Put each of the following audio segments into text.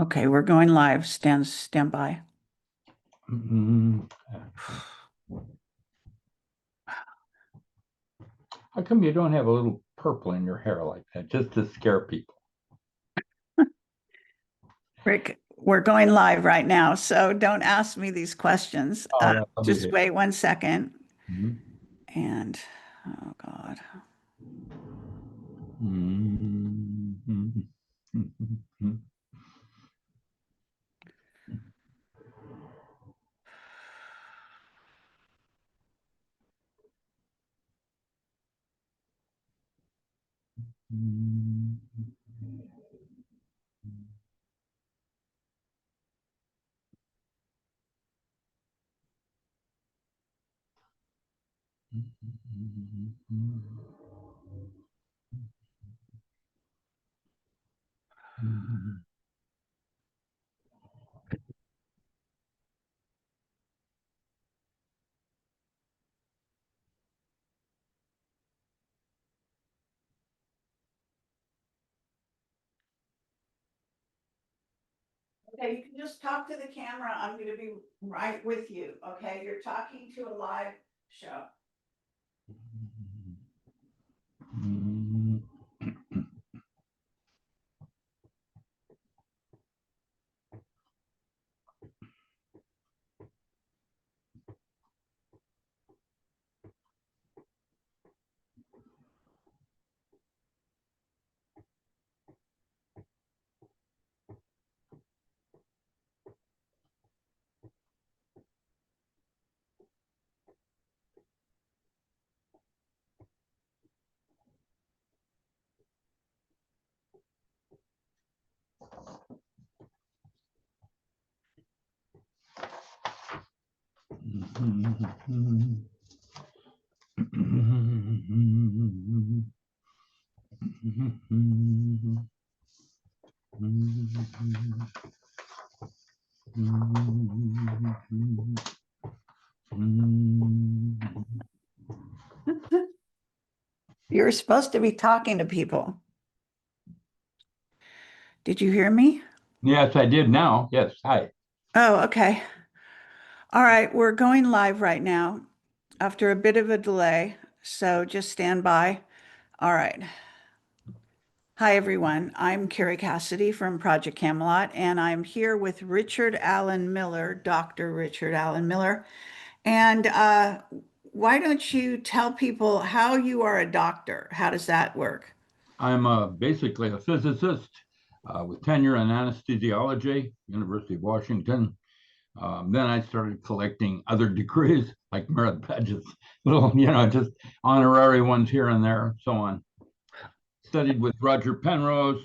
Okay, we're going live. Stand by. How come you don't have a little purple in your hair like that, just to scare people? Rick, we're going live right now, so don't ask me these questions. Oh, Just wait 1 second. Mhm. And, oh God. Mhm. Okay, you can just talk to the camera. I'm going to be right with you. Okay, you're talking to a live show. You're supposed to be talking to people. Did you hear me? Yes, I did now. Yes, hi. Oh, okay. All right, we're going live right now after a bit of a delay, so just stand by. All right. Hi, everyone. I'm Kerry Cassidy from Project Camelot, and I'm here with Richard Allen Miller, Dr. Richard Allen Miller. And why don't you tell people how you are a doctor? How does that work? I'm basically a physicist with tenure in anesthesiology, University of Washington. Then I started collecting other degrees like merit badges, little, just honorary ones here and there, so on. Studied with Roger Penrose,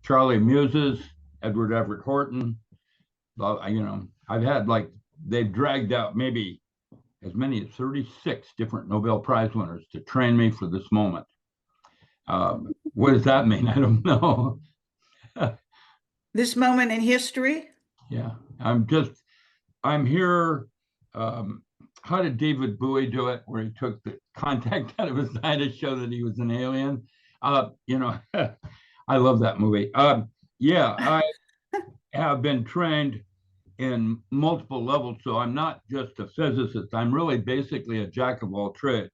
Charlie Muses, Edward Everett Horton. I've had they've dragged out maybe as many as 36 different Nobel Prize winners to train me for this moment. What does that mean? I don't know. This moment in history? Yeah, I'm here. Um, how did David Bowie do it, where he took the contact out of his eye to show that he was an alien? I love that movie. Yeah, I have been trained in multiple levels, so I'm not just a physicist. I'm really basically a jack of all trades.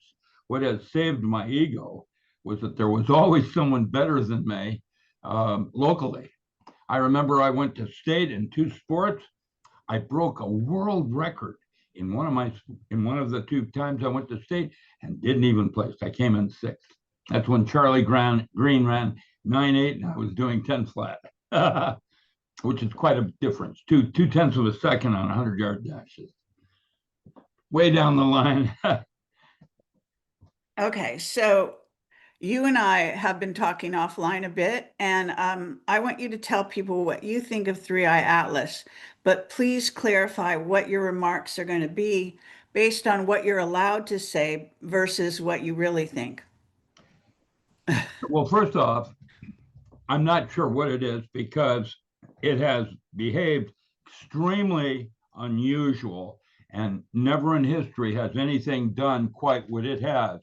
What has saved my ego was that there was always someone better than me locally. I remember I went to state in two sports. I broke a world record in one of the two times I went to state and didn't even place. I came in sixth. That's when Charlie Green ran 9.8 and I was doing 10 flat, which is quite a difference. Two tenths of a second on 100-yard dashes. Way down the line. Okay, so you and I have been talking offline a bit, and I want you to tell people what you think of Three Eye Atlas, but please clarify what your remarks are going to be based on what you're allowed to say versus what you really think. Well, first off, I'm not sure what it is because it has behaved extremely unusual and never in history has anything done quite what it has.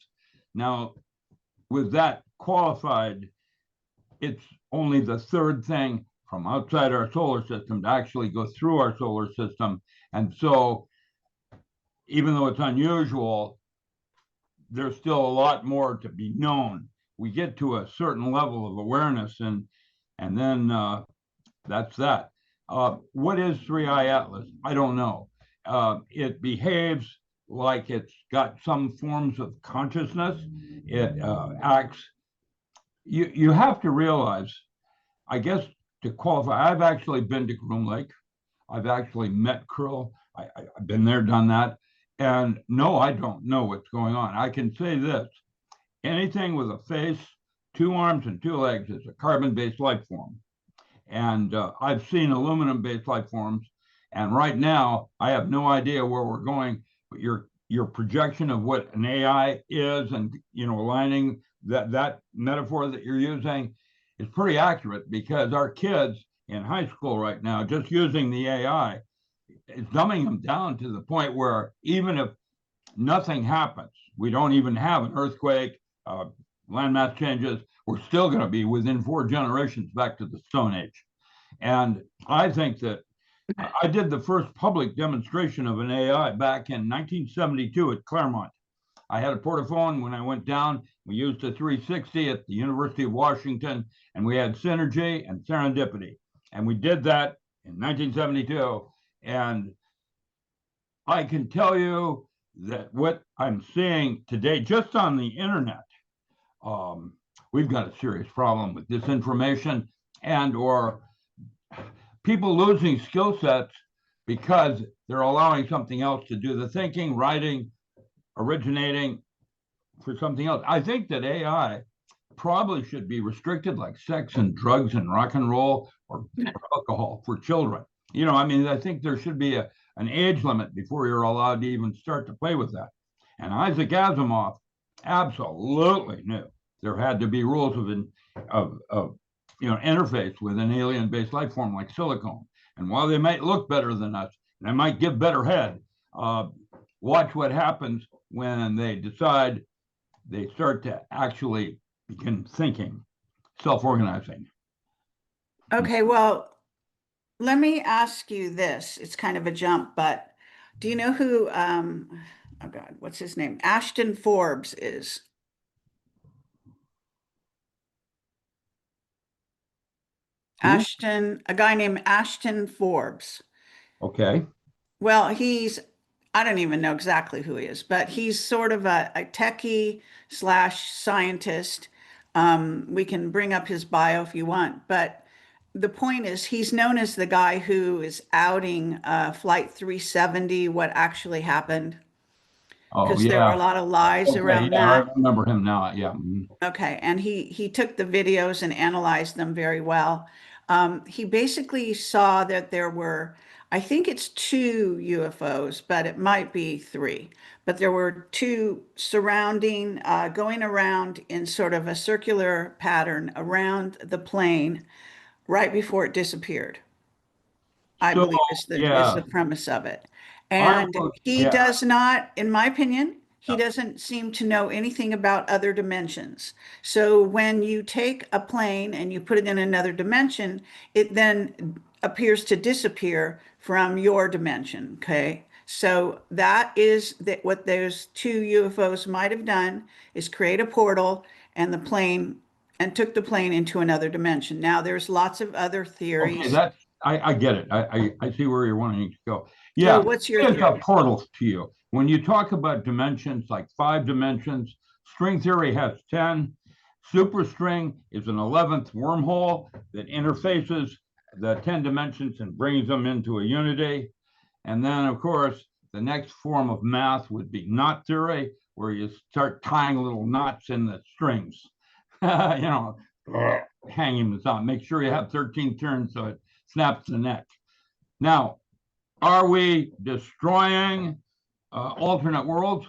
Now, with that qualified, it's only the third thing from outside our solar system to actually go through our solar system. And so, even though it's unusual, there's still a lot more to be known. We get to a certain level of awareness, and then that's that. What is 3i Atlas? I don't know. It behaves like it's got some forms of consciousness. It acts. You have to realize, I guess, to qualify. I've actually been to Groom Lake. I've actually met krill. I've been there, done that. And no, I don't know what's going on. I can say this: anything with a face, two arms, and two legs is a carbon-based life form. And I've seen aluminum-based life forms. And right now, I have no idea where we're going. But your projection of what an AI is, and aligning that metaphor that you're using, is pretty accurate, because our kids in high school right now, just using the AI, is dumbing them down to the point where even if nothing happens, we don't even have an earthquake, landmass changes, we're still going to be within 4 generations back to the Stone Age. And I think that I did the first public demonstration of an AI back in 1972 at Claremont. I had a portaphone when I went down. We used a 360 at the University of Washington, and we had synergy and serendipity. And we did that in 1972. And I can tell you that what I'm seeing today, just on the internet, we've got a serious problem with disinformation or people losing skill sets because they're allowing something else to do the thinking, writing, originating for something else. I think that AI probably should be restricted like sex and drugs and rock and roll or alcohol for children. I think there should be an age limit before you're allowed to even start to play with that. And Isaac Asimov absolutely knew there had to be rules of interface with an alien-based life form like silicone. And while they might look better than us, they might give better head. Watch what happens when they decide they start to actually begin thinking, self-organizing. Okay, well, let me ask you this. It's kind of a jump, but do you know who, oh God, what's his name? Ashton Forbes is? Who? A guy named Ashton Forbes. Okay. Well, I don't even know exactly who he is, but he's sort of a techie slash scientist. We can bring up his bio if you want, but the point is he's known as the guy who is outing Flight 370, what actually happened, Oh, because there were yeah. a lot of lies Okay. around Yeah, I that. remember him now. Yeah. Okay, and he took the videos and analyzed them very well. He basically saw that there were, I think it's 2 UFOs, but it might be 3. But there were 2 surrounding, going around in sort of a circular pattern around the plane right before it disappeared. I So, believe is yeah, the premise of it. I And would, he yeah. does not, in my opinion, he Yeah. doesn't seem to know anything about other dimensions. So when you take a plane and you put it in another dimension, it then appears to disappear from your dimension. Okay. So that is what those 2 UFOs might have done, is create a portal and the plane and took the plane into another dimension. Now there's lots of other Okay, theories. I get it. I see where you're wanting to go. So Yeah, what's your it's a theory? portal to you. When you talk about dimensions, like 5 dimensions, string theory has 10. Superstring is an 11th wormhole that interfaces the 10 dimensions and brings them into a unity. And then, of course, the next form of math would be knot theory, where you start tying little knots in the strings. you know, hanging this on. Make sure you have 13 turns so it snaps the neck. Now, are we destroying alternate worlds?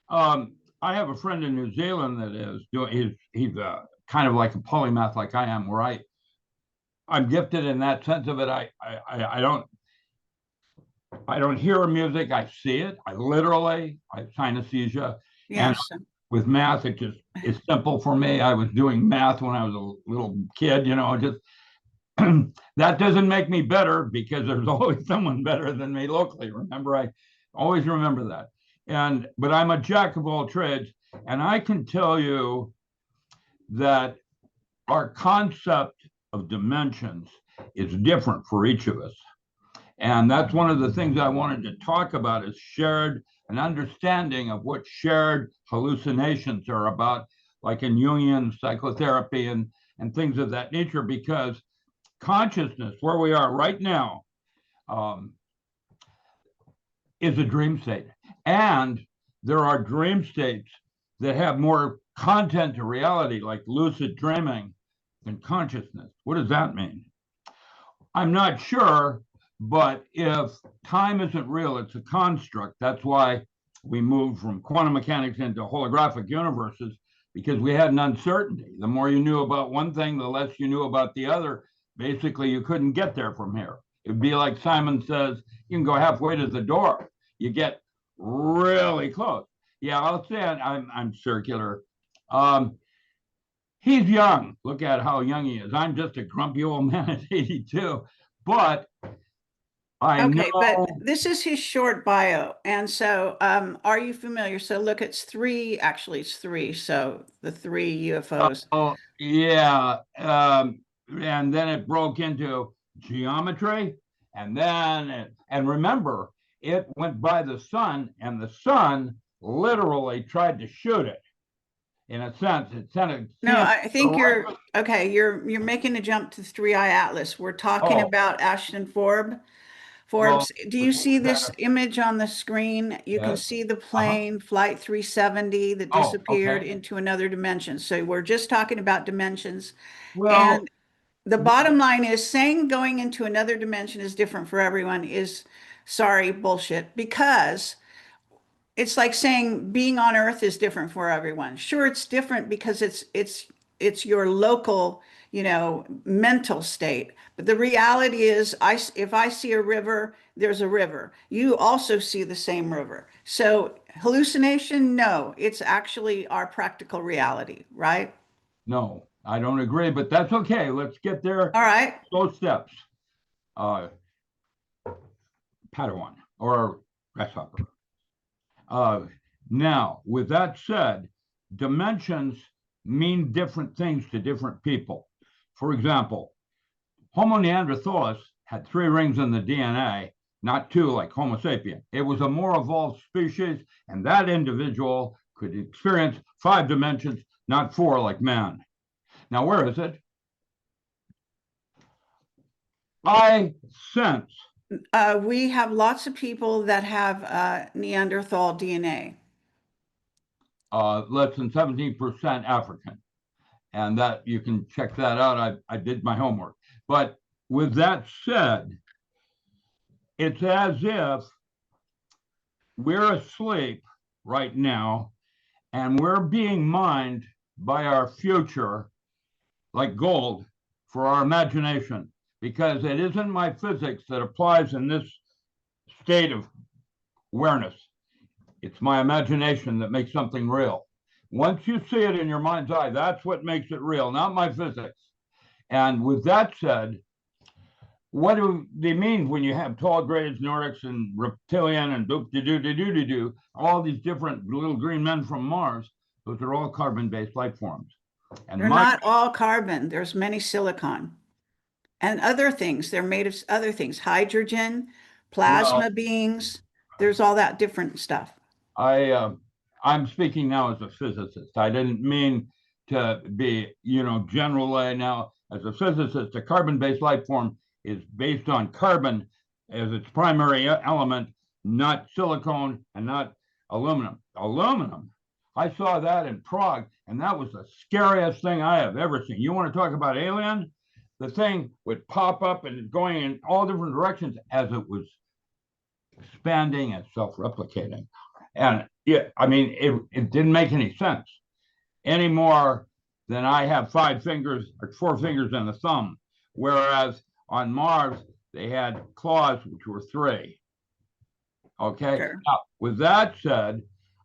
I have a friend in New Zealand that is doing. He's kind of like a polymath, like I am, where I'm gifted in that sense of it. I don't hear music. I see it. I have synesthesia, and Yes. with math, it's simple for me. I was doing math when I was a little kid, just That doesn't make me better because there's always someone better than me locally. Remember, I always remember that. But I'm a jack of all trades, and I can tell you that our concept of dimensions is different for each of us. And that's one of the things I wanted to talk about is shared an understanding of what shared hallucinations are about, like in Jungian psychotherapy and things of that nature, because consciousness, where we are right now, um, is a dream state. And there are dream states that have more content to reality, like lucid dreaming and consciousness. What does that mean? I'm not sure, but if time isn't real, it's a construct. That's why we moved from quantum mechanics into holographic universes, because we had an uncertainty. The more you knew about one thing, the less you knew about the other. Basically, you couldn't get there from here. It'd be like Simon says, you can go halfway to the door. You get really close. Yeah, I'll say I'm circular. He's young. Look at how young he is. I'm just a grumpy old man at 82. But I Okay, but know. this is his short bio. And so, are you familiar? So look, it's three, actually it's three. So the three UFOs. Oh, yeah. And then it broke into geometry. And remember, it went by the sun, and the sun literally tried to shoot it. In a sense, it sent a No, CM I think right. okay, you're making a jump to Three Eye Atlas. We're talking Oh, about Ashton well, Forbes. Do you see this image on the screen? You can yes. see the Uh-huh. plane, Flight 370, that Oh, disappeared okay. into another dimension. So we're just talking about dimensions. Well, And the bottom line is saying going into another dimension is different for everyone is, sorry, bullshit, because it's like saying being on Earth is different for everyone. Sure, it's different because it's your local, mental state. But the reality is, if I see a river, there's a river. You also see the same river. So hallucination, no, it's actually our practical reality, right? no, I don't agree, but that's okay. Let's get there. All right. Those steps. Uh, Padawan or grasshopper. Uh, Now, with that said, dimensions mean different things to different people. For example, Homo neanderthalis had 3 rings in the DNA, not 2 like Homo sapien. It was a more evolved species, and that individual could experience 5 dimensions, not 4 like man. Now, where is it? I sense We have lots of people that have Neanderthal DNA. less than 17% African. And that you can check that out. I did my homework. But with that said, it's as if we're asleep right now and we're being mined by our future like gold for our imagination, because it isn't my physics that applies in this state of awareness. It's my imagination that makes something real. Once you see it in your mind's eye, that's what makes it real, not my physics. And with that said, what do they mean when you have tall grades, Nordics, and reptilian, and doop de doo de doo de doo, all these different little green men from Mars? Those are all carbon-based life forms. And They're my not all carbon. There's many silicon and other things. They're made of other things, hydrogen, well, plasma beings. There's all that different stuff. I I'm speaking now as a physicist. I didn't mean to be, general now. As a physicist, a carbon-based life form is based on carbon as its primary element, not silicone and not aluminum. Aluminum, I saw that in Prague, and that was the scariest thing I have ever seen. You want to talk about alien? The thing would pop up and going in all different directions as it was expanding and self-replicating. And yeah, I mean, it didn't make any sense any more than I have 5 fingers or 4 fingers and a thumb. Whereas on Mars, they had claws, which were 3. Okay. Sure. Now, with that said,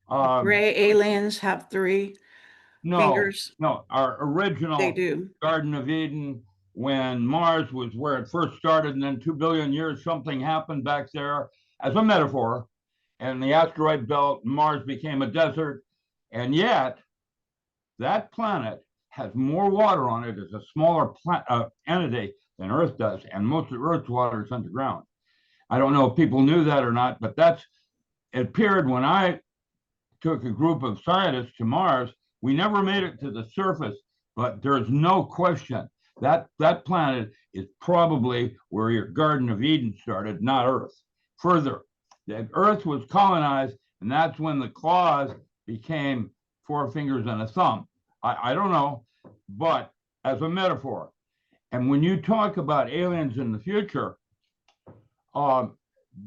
Gray aliens have three no, fingers. no, our They original do. Garden of Eden when Mars was where it first started, and then 2 billion years, something happened back there as a metaphor, and the asteroid belt, Mars became a desert, and yet that planet has more water on it as a smaller entity than Earth does, and most of Earth's water is underground. I don't know if people knew that or not, but it appeared when I took a group of scientists to Mars. We never made it to the surface, but there's no question that planet is probably where your Garden of Eden started, not Earth. Further, the Earth was colonized, and that's when the claws became 4 fingers and a thumb. I don't know, but as a metaphor. And when you talk about aliens in the future,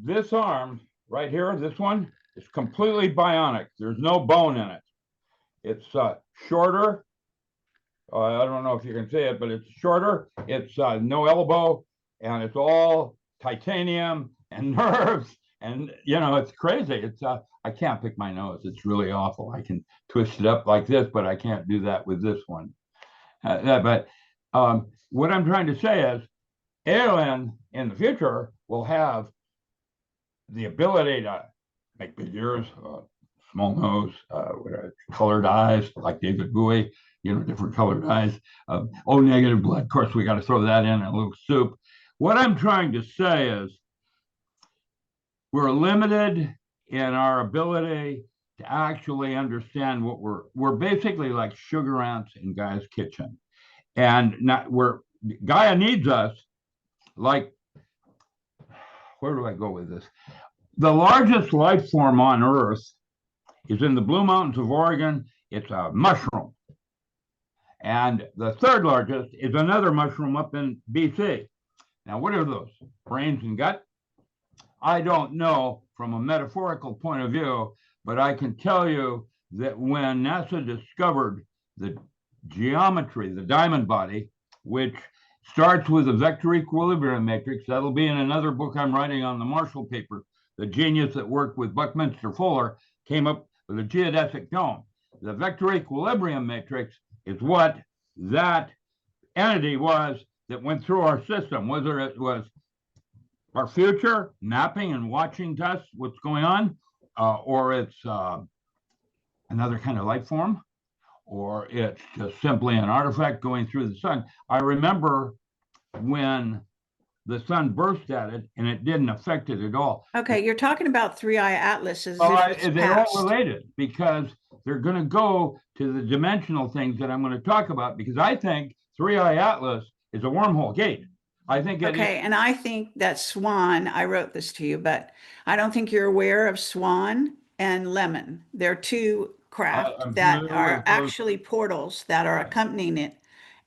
this arm right here, this one, is completely bionic. There's no bone in it. It's shorter. I don't know if you can see it, but it's shorter. It's no elbow, and it's all titanium and nerves. And, it's crazy. It's I can't pick my nose. It's really awful. I can twist it up like this, but I can't do that with this one. But what I'm trying to say is, alien in the future will have the ability to make big ears, small nose, colored eyes, like David Bowie, different colored eyes. O negative blood, of course, we got to throw that in a little soup. What I'm trying to say is, we're limited in our ability to actually understand what we're basically like sugar ants in Gaia's kitchen. And Gaia needs us, like, where do I go with this? The largest life form on Earth is in the Blue Mountains of Oregon. It's a mushroom. And the third largest is another mushroom up in BC. Now, what are those? Brains and gut? I don't know from a metaphorical point of view, but I can tell you that when NASA discovered the geometry, the diamond body, which starts with a vector equilibrium matrix, that'll be in another book I'm writing on the Marshall paper. The genius that worked with Buckminster Fuller came up with a geodesic dome. The vector equilibrium matrix is what that entity was that went through our system, whether it was our future mapping and watching to us what's going on, or it's another kind of life form, or it's just simply an artifact going through the sun. I remember when the sun burst at it, and it didn't affect it at all. Okay, you're talking about Three-Eye Atlas as if it's they're past. all related, because they're going to go to the dimensional things that I'm going to talk about, because I think Three-Eye Atlas is a wormhole gate. I think Okay, and I think that Swan, I wrote this to you, but I don't think you're aware of Swan and Lemon. They're two craft that are actually portals that are accompanying it.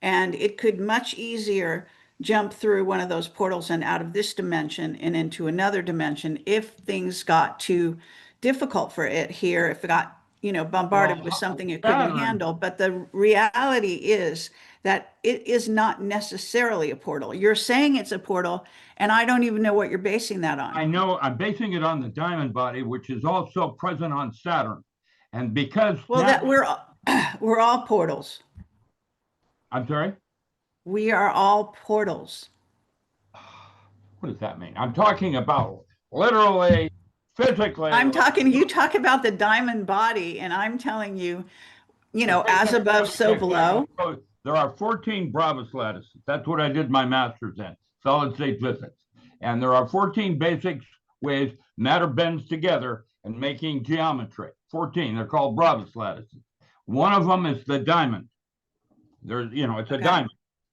And it could much easier jump through one of those portals and out of this dimension and into another dimension if things got too difficult for it here, if it got, bombarded with something it couldn't handle. But the reality is that it is not necessarily a portal. You're saying it's a portal, and I don't even know what you're basing that on. I know I'm basing it on the diamond body, which is also present on Saturn. And because that we're all portals. I'm sorry? We are all portals. What does that mean? I'm talking about literally, physically. You talk about the diamond body, and I'm telling you, as above, so below. There are 14 Bravas lattices. That's what I did my master's in, solid state physics. And there are 14 basic ways matter bends together and making geometry. 14, they're called Bravas lattices. One of them is the diamond. It's a diamond.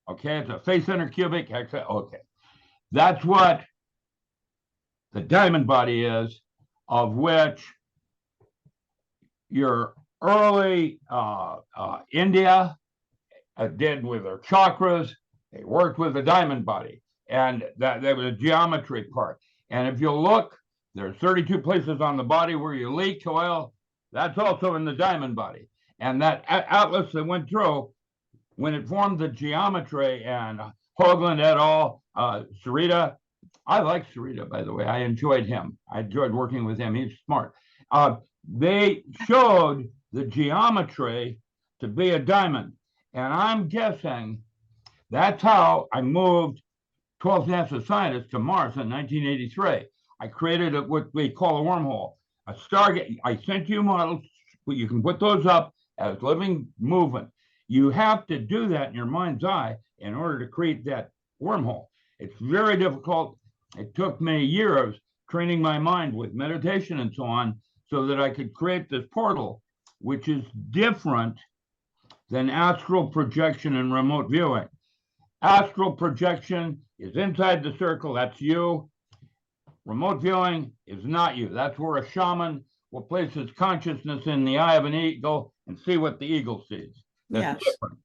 Okay, it's a face center cubic hexa. Okay, that's what the diamond body is, of which your early India did with their chakras. They worked with the diamond body, and that there was a geometry part. And if you look, there's 32 places on the body where you leak oil. That's also in the diamond body. And that atlas that went through, when it formed the geometry, and Hoagland et al., Sarita, I like Sarita, by the way. I enjoyed him. I enjoyed working with him. He's smart. They showed the geometry to be a diamond. And I'm guessing That's how I moved 12th NASA scientists to Mars in 1983. I created what we call a wormhole, a Stargate. I sent you models, but you can put those up as living movement. You have to do that in your mind's eye in order to create that wormhole. It's very difficult. It took me years training my mind with meditation and so on so that I could create this portal, which is different than astral projection and remote viewing. Astral projection is inside the circle, that's you. Remote viewing is not you. That's where a shaman will place his consciousness in the eye of an eagle and see what the eagle sees. That's Yes. different.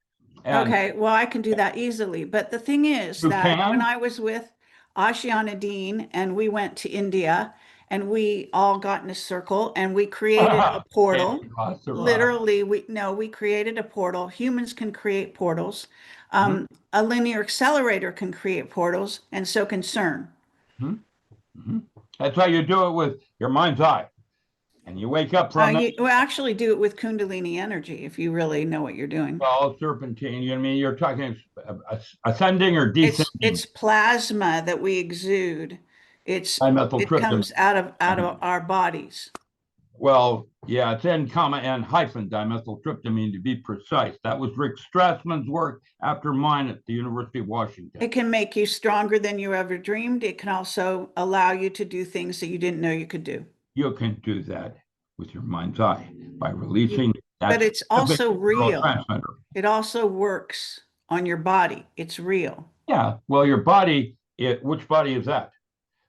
And Okay, well, I can do that easily. But the thing is you that when can? I was with Ashiana Dean and we went to India and we all got in a circle and we created a portal. Literally, we created a portal. Humans can create portals. Mhm, A linear accelerator can create portals, and so can CERN. mhm, mhm. That's how you do it with your mind's eye. And you wake up from that. You actually do it with Kundalini energy if you really know what you're doing. Well, serpentine, you know, I mean, you're talking ascending or It's descending plasma that we exude. It dimethyltryptamine. comes out of our bodies. Well, yeah, it's N comma N hyphen dimethyltryptamine to be precise. That was Rick Strassman's work after mine at the University of Washington. It can make you stronger than you ever dreamed. It can also allow you to do things that you didn't know you could do. You can do that with your mind's eye by You, releasing but that it's specific also real. neurotransmitter. It also works on your body. It's real. Yeah, well, your body, which body is that?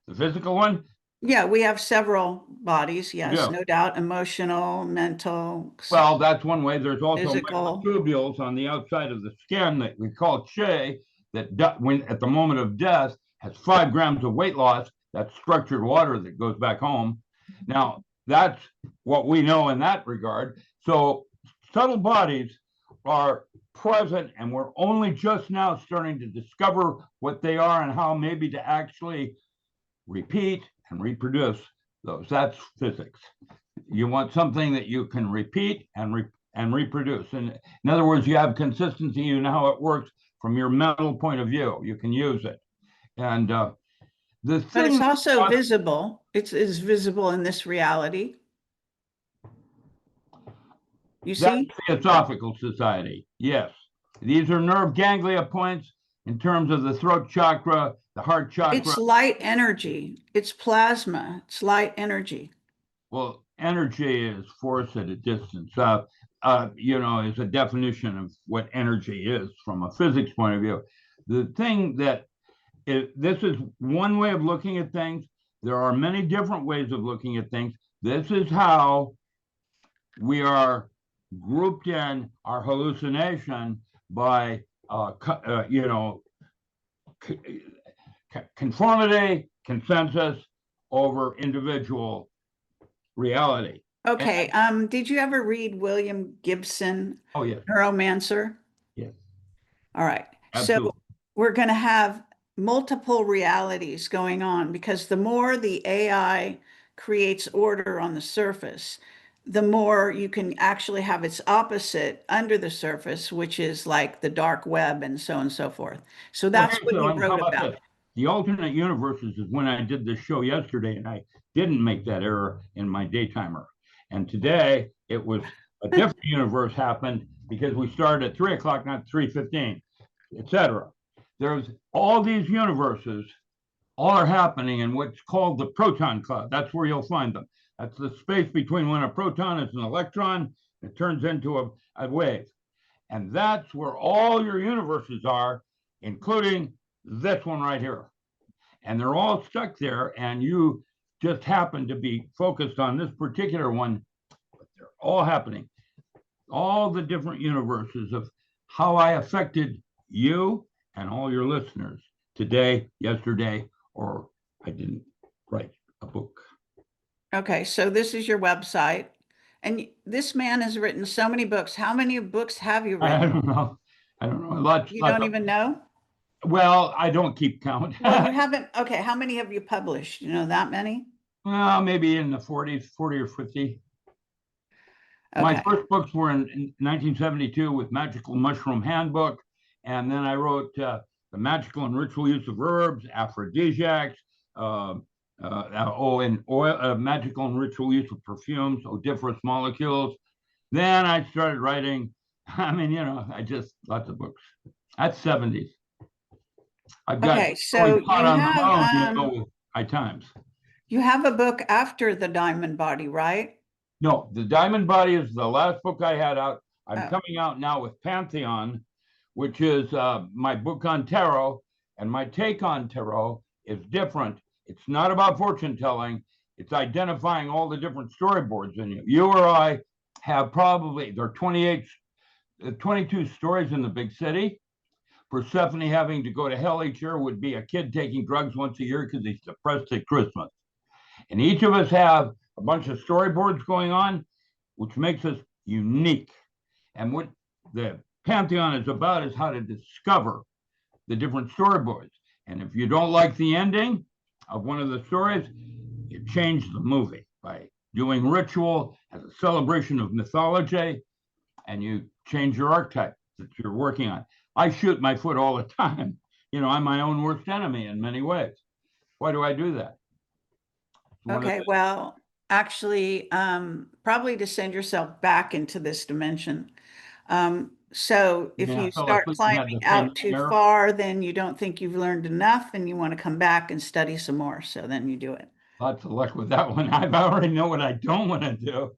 The physical one? Yeah, we have several bodies. You Yes, do. no doubt. Emotional, mental, Well, that's one way. There's also physical. microtubules on the outside of the skin that we call Che, that when at the moment of death has 5 grams of weight loss. That's structured water that goes back home. Now, that's what we know in that regard. So subtle bodies are present, and we're only just now starting to discover what they are and how maybe to actually repeat and reproduce those. That's physics. You want something that you can repeat and reproduce. And in other words, you have consistency. You know how it works from your mental point of view. You can use it. And the But it's thing, also visible. It's visible in this reality. You that's see? Theosophical Society. Yes. These are nerve ganglia points in terms of the throat chakra, the heart chakra. It's light energy. It's plasma. It's light energy. Well, energy is force at a distance. Is a definition of what energy is from a physics point of view. The thing that this is one way of looking at things. There are many different ways of looking at things. This is how we are grouped in our hallucination by, conformity, consensus over individual reality. Okay. Did you ever read William Gibson, Oh, yes, Neuromancer? yes, All right. So absolutely. we're going to have multiple realities going on because the more the AI creates order on the surface, the more you can actually have its opposite under the surface, which is like the dark web and so on and so forth. So Well, that's here's what the you one. How wrote about about. this? The alternate universes is when I did this show yesterday, and I didn't make that error in my daytimer. And today it was a different universe happened because we started at 3 o'clock, not 3:15, etc. There's all these universes, all are happening in what's called the proton cloud. That's where you'll find them. That's the space between when a proton is an electron, it turns into a wave. And that's where all your universes are, including this one right here. And they're all stuck there, and you just happen to be focused on this particular one, but they're all happening. All the different universes of how I affected you and all your listeners today, yesterday, or I didn't write a book. Okay. So this is your website. And this man has written so many books. How many books have you I written? don't know. I don't know. Lots, You lots don't of, even know? well, I don't keep count. Well, you haven't. Okay. How many have you published? You know that many? Well, maybe in the 40s, 40 or 50. My Okay. first books were in 1972 with Magical Mushroom Handbook And then I wrote The Magical and Ritual Use of Herbs, Aphrodisiacs, and oil, magical and ritual use of perfumes, odoriferous molecules. Then I started writing. I mean, lots of books. That's 70s. I've got Okay, really so caught on the bone, with High Times. you have a book after The Diamond Body, right? No, The Diamond Body is the last book I had out. I'm Oh, coming out now with Pantheon, which is my book on tarot, and my take on tarot is different. It's not about fortune telling. It's identifying all the different storyboards in you. You or I have probably, there are 22 stories in the big city. Persephone having to go to hell each year would be a kid taking drugs once a year because he's depressed at Christmas. And each of us have a bunch of storyboards going on, which makes us unique. And what the Pantheon is about is how to discover the different storyboards. And if you don't like the ending of one of the stories, you change the movie by doing ritual as a celebration of mythology, and you change your archetype that you're working on. I shoot my foot all the time. I'm my own worst enemy in many ways. Why do I do that? okay. Well, actually, probably to send yourself back into this dimension. So if you start climbing out too far, then you don't think you've learned enough and you want to come back and study some more. So then you do it. Lots of luck with that one. I already know what I don't want to do.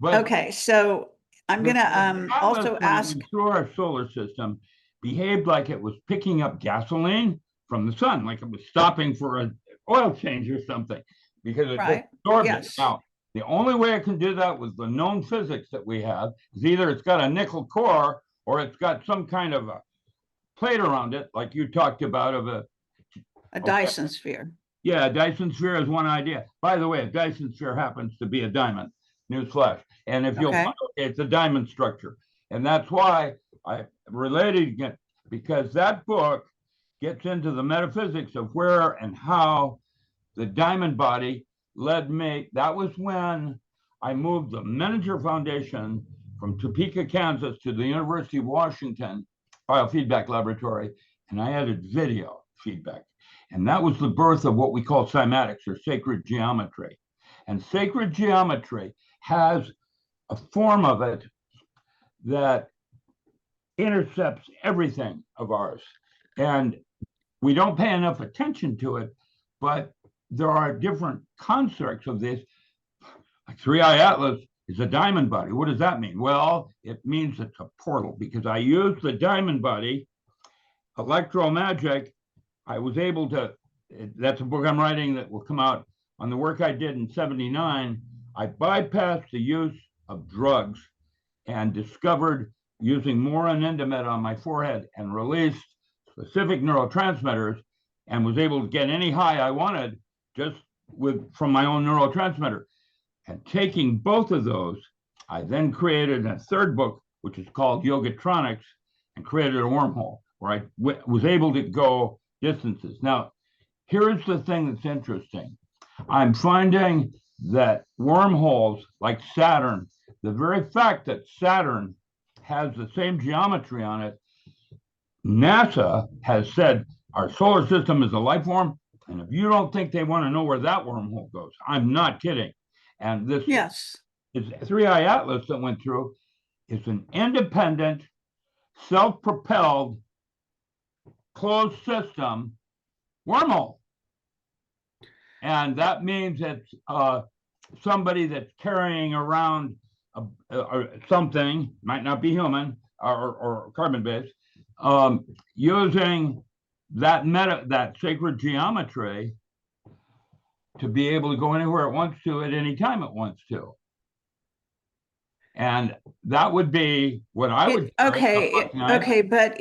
But okay, so I'm gonna also ask. Through our solar system, behaved like it was picking up gasoline from the sun, like it was stopping for an oil change or something, because it just absorbed it. Now, the only way it can do that with the known physics that we have is either it's got a nickel core or it's got some kind of a plate around it, like you talked about, of a Dyson sphere. Yeah, a Dyson sphere is one idea. By the way, a Dyson sphere happens to be a diamond. Newsflash. And if you'll find, it's a diamond structure. And that's why I related it, because that book gets into the metaphysics of where and how the diamond body led me. That was when I moved the Menninger Foundation from Topeka, Kansas to the University of Washington Biofeedback Laboratory, and I added video feedback. And that was the birth of what we call cymatics, or sacred geometry. And sacred geometry has a form of it that intercepts everything of ours. And we don't pay enough attention to it, but there are different constructs of this. Like 3i Atlas is a diamond body. What does that mean? Well, it means it's a portal, because I use the diamond body, electromagic. I was able to, that's a book I'm writing that will come out on the work I did in 79. I bypassed the use of drugs and discovered using more anandamide on my forehead and released specific neurotransmitters, and was able to get any high I wanted just from my own neurotransmitter. And taking both of those, I then created a third book, which is called Yogatronics, and created a wormhole where I was able to go distances. Now, here's the thing that's interesting. I'm finding that wormholes like Saturn, the very fact that Saturn has the same geometry on it, NASA has said our solar system is a life form. And if you don't think they want to know where that wormhole goes, I'm not kidding. And this is 3i Atlas that went through. It's an independent, self-propelled, closed system wormhole. And that means it's somebody that's carrying around something, might not be human or carbon-based, using that sacred geometry to be able to go anywhere it wants to at any time it wants to. And that would be what I would. Okay, but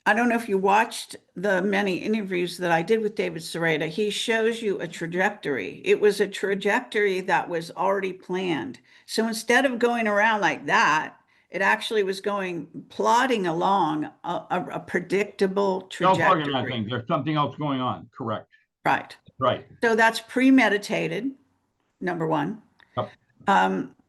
I don't know if you watched the many interviews that I did with David Sereda. He shows you a trajectory. It was a trajectory that was already planned. So instead of going around like that, it actually was plodding along a predictable trajectory. There's something else going on. Correct. Right. Right. So that's premeditated, number one. Yep.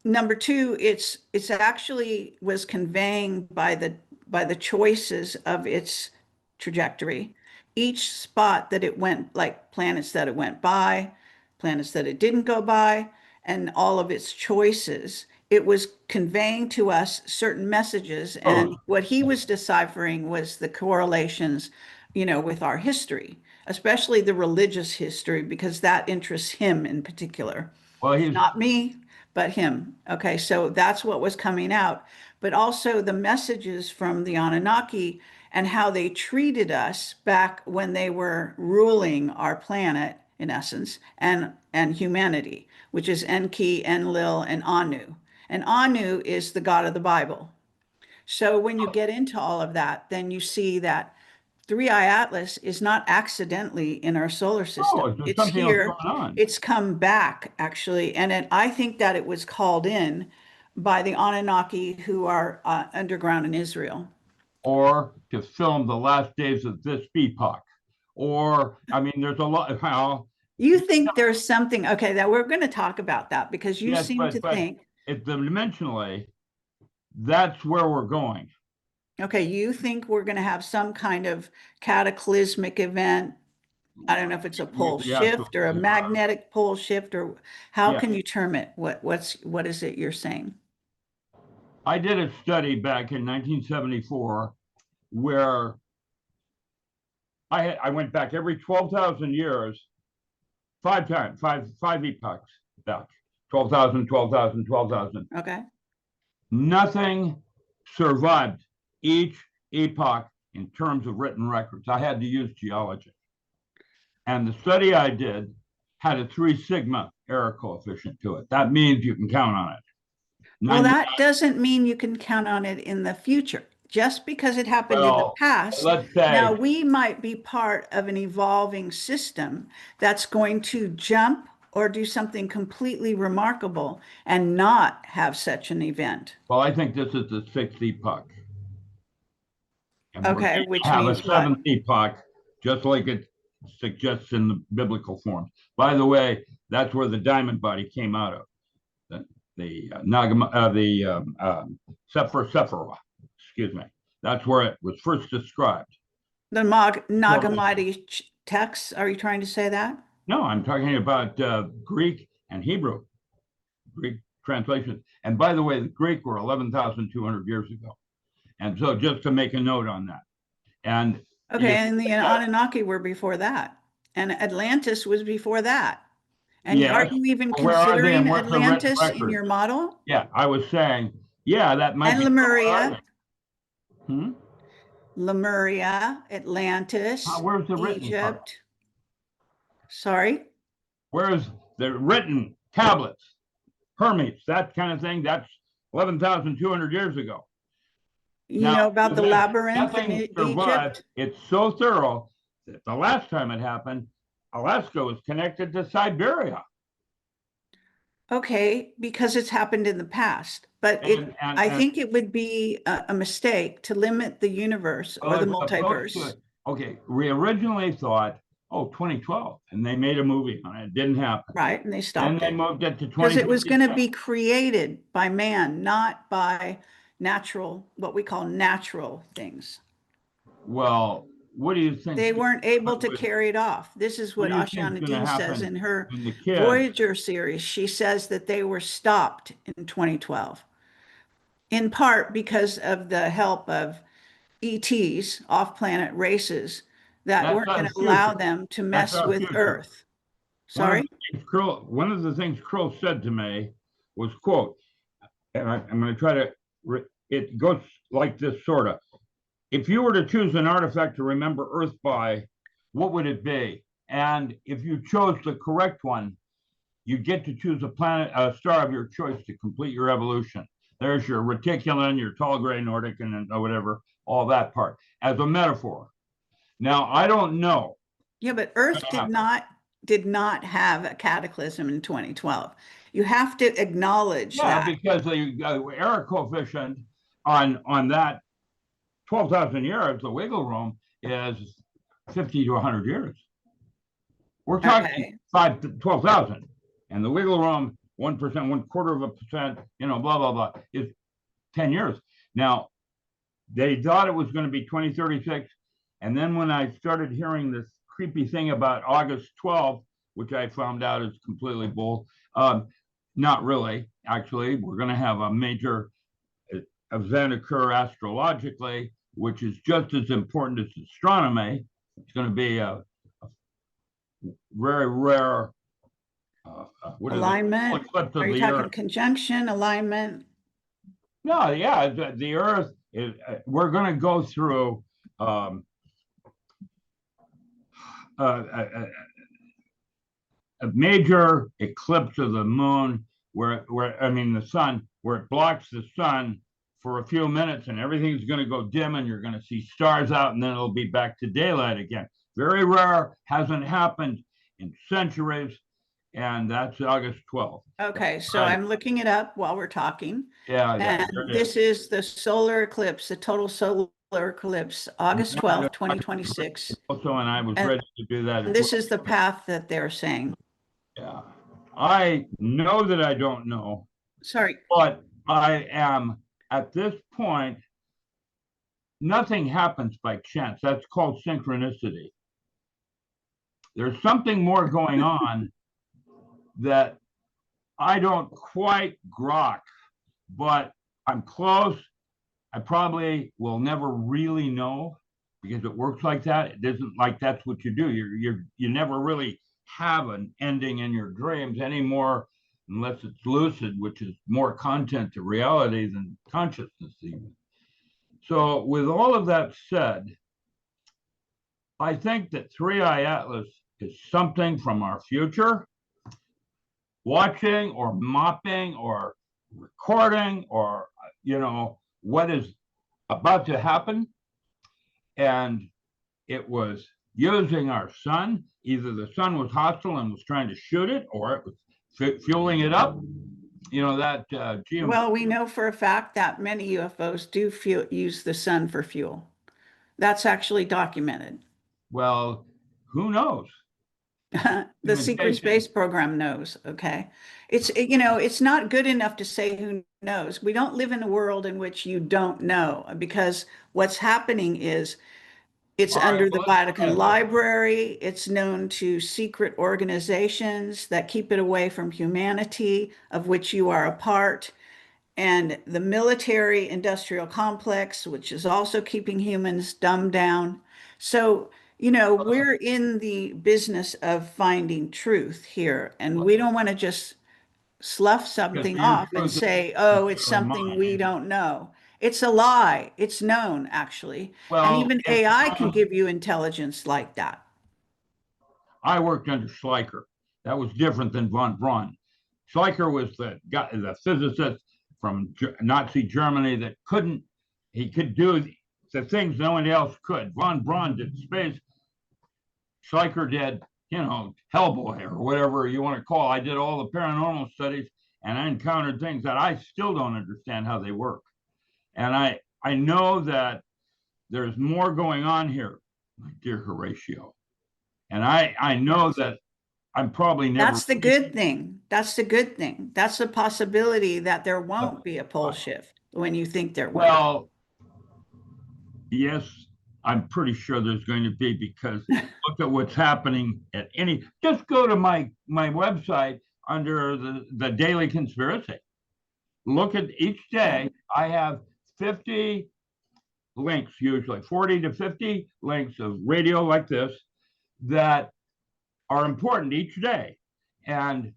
number two, it's actually was conveying by the choices of its trajectory. Each spot that it went, like planets that it went by, planets that it didn't go by, and all of its choices, it was conveying to us certain messages. And Oh, what he was deciphering was the correlations, with our history, especially the religious history, because that interests him in particular. well, he's Not me, but him. Okay, so that's what was coming out. But also the messages from the Anunnaki and how they treated us back when they were ruling our planet, in essence, and humanity, which is Enki, Enlil, and Anu. And Anu is the god of the Bible. So when you get into all of that, then you see that Three Eye Atlas is not accidentally in our solar system. oh, there's It's something else here. going on. It's come back actually, and I think that it was called in by the Anunnaki who are underground in Israel. Or to film the last days of this epoch. Or, I mean, there's a lot. How You think there's something, okay, that we're going to talk about that because you yes, seem to but think, it's dimensionally, that's where we're going. okay, you think we're going to have some kind of cataclysmic event. I don't know if it's a pole We have to, shift or a magnetic pole shift, or how yeah. can you term it? What is it you're saying? I did a study back in 1974 where I went back every 12,000 years, five times, five epochs back, 12,000, 12,000, 12,000. Okay. Nothing survived each epoch in terms of written records. I had to use geology. And the study I did had a 3 sigma error coefficient to it. That means you can count on it. Well, 90, that doesn't mean you can count on it in the future. Just because it happened in the well, past, let's now say, we might be part of an evolving system that's going to jump or do something completely remarkable and not have such an event. well, I think this is the 6th epoch. And we're Okay, going to which have a means what? 7th epoch, just like it suggests in the biblical forms. By the way, that's where the diamond body came out of. Sephora, excuse me. That's where it was first described. The Nag Hammadi texts, are you trying to say that? No, I'm talking about Greek and Hebrew, Greek translations. And by the way, the Greek were 11,200 years ago. And so just to make a note on that. And Okay, if and the Anunnaki were before that, and Atlantis was before that. And are yes, you even where are they considering and what's the written Atlantis in record? your model? Yeah, I was saying, yeah, that might And be. Where are Lemuria, they? Hmm? Lemuria, Atlantis, Where's the written part? Egypt. Sorry, Where's the written tablets, Hermes, that kind of thing? That's 11,200 years ago. you Now, know about the this, labyrinth in nothing survived. Egypt? It's so thorough that the last time it happened, Alaska was connected to Siberia. Okay, because it's happened in the past. But I And think it would be a mistake to limit the universe or well, the it's supposed multiverse. to, okay, we originally thought, oh, 2012, and they made a movie on it. It didn't happen. Right, and they Then stopped they it moved it to because it was going to 2026. be created by man, not by natural, what we call natural things. Well, what do you think? They weren't able to With, carry it off. This is what what do you think is going to Ashana says happen in her when the kids? Voyager series. She says that they were stopped in 2012, in part because of the help of ETs, off-planet races, that That's weren't going our to allow future. them to That's mess our with future. Earth. Sorry? One of the things Krill said to me was, "quote," and I'm going to try to. It goes like this, sort of. If you were to choose an artifact to remember Earth by, what would it be? And if you chose the correct one, you get to choose a planet, a star of your choice to complete your evolution. There's your reticulum, your tall gray Nordic, and whatever, all that part as a metaphor. Now, I don't know Yeah, but what's Earth going to happen. did not have a cataclysm in 2012. You have to acknowledge Yeah, that. because the error coefficient on that 12,000 years, the wiggle room is 50 to 100 years. We're talking Okay. 12,000, and the wiggle room 1%, 1/4%, blah, blah, blah, is 10 years. Now, they thought it was going to be 2036. And then when I started hearing this creepy thing about August 12th, which I found out is completely bull, not really, actually, we're going to have a major event occur astrologically, which is just as important as astronomy. It's going to be a very rare alignment. eclipse of Are you the talking Earth. conjunction, alignment? No, yeah, the Earth is. We're going to go through a major eclipse of the moon, the sun, where it blocks the sun for a few minutes, and everything's going to go dim, and you're going to see stars out, and then it'll be back to daylight again. Very rare, hasn't happened in centuries, and that's August 12th. Okay, so I'm looking it up while we're talking. Yeah, and this is the solar eclipse, the total solar eclipse, August 12th, 2026. Also, and I was ready to do that. And this is the path that they're saying. Yeah, I know that I don't know. Sorry. But I am, at this point, nothing happens by chance. That's called synchronicity. There's something more going on that I don't quite grok, but I'm close. I probably will never really know because it works like that. It isn't like that's what you do. You never really have an ending in your dreams anymore, unless it's lucid, which is more content to reality than consciousness even. So with all of that said, I think that 3i Atlas is something from our future, watching or mopping or recording or, what is about to happen. And it was using our sun. Either the sun was hostile and was trying to shoot it, or it was fueling it up. Well, we know for a fact that many UFOs do use the sun for fuel. That's actually documented. Well, who knows? The secret space program knows. Okay. It's not good enough to say who knows. We don't live in a world in which you don't know, because what's happening is it's under the Vatican Library. It's known to secret organizations that keep it away from humanity, of which you are a part, and the military industrial complex, which is also keeping humans dumbed down. So, we're in the business of finding truth here, and we don't want to just slough something off and say, oh, it's something we don't know. It's a lie. It's known, actually. And even AI can give you intelligence like that. I worked under Schleicher. That was different than von Braun. Schleicher was the physicist from Nazi Germany that he could do the things no one else could. Von Braun did space. Schleicher did, Hellboy or whatever you want to call it. I did all the paranormal studies, and I encountered things that I still don't understand how they work. And I know that there's more going on here, my dear Horatio. And I know that I'm probably never. That's the good thing. That's the good thing. That's the possibility that there won't be a pole shift when you think there will. Well, yes, I'm pretty sure there's going to be, because look at what's happening just go to my website under the Daily Conspiracy. Look at each day. I have 50 links, usually 40 to 50 links of radio like this that are important each day. And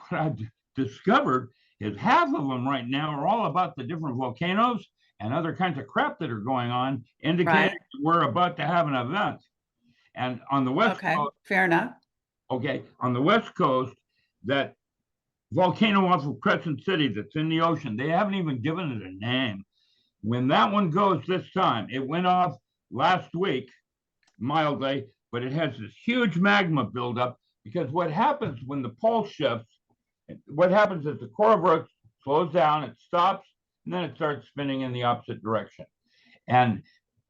what I've discovered is half of them right now are all about the different volcanoes and other kinds of crap that are going on, indicating that we're about to have an event. And on the West Coast, fair enough. Okay, on the West Coast, that volcano off of Crescent City that's in the ocean, they haven't even given it a name. When that one goes this time, it went off last week, mildly, but it has this huge magma buildup, because what happens when the pole shifts, what happens is the core of Earth slows down, it stops, and then it starts spinning in the opposite direction. And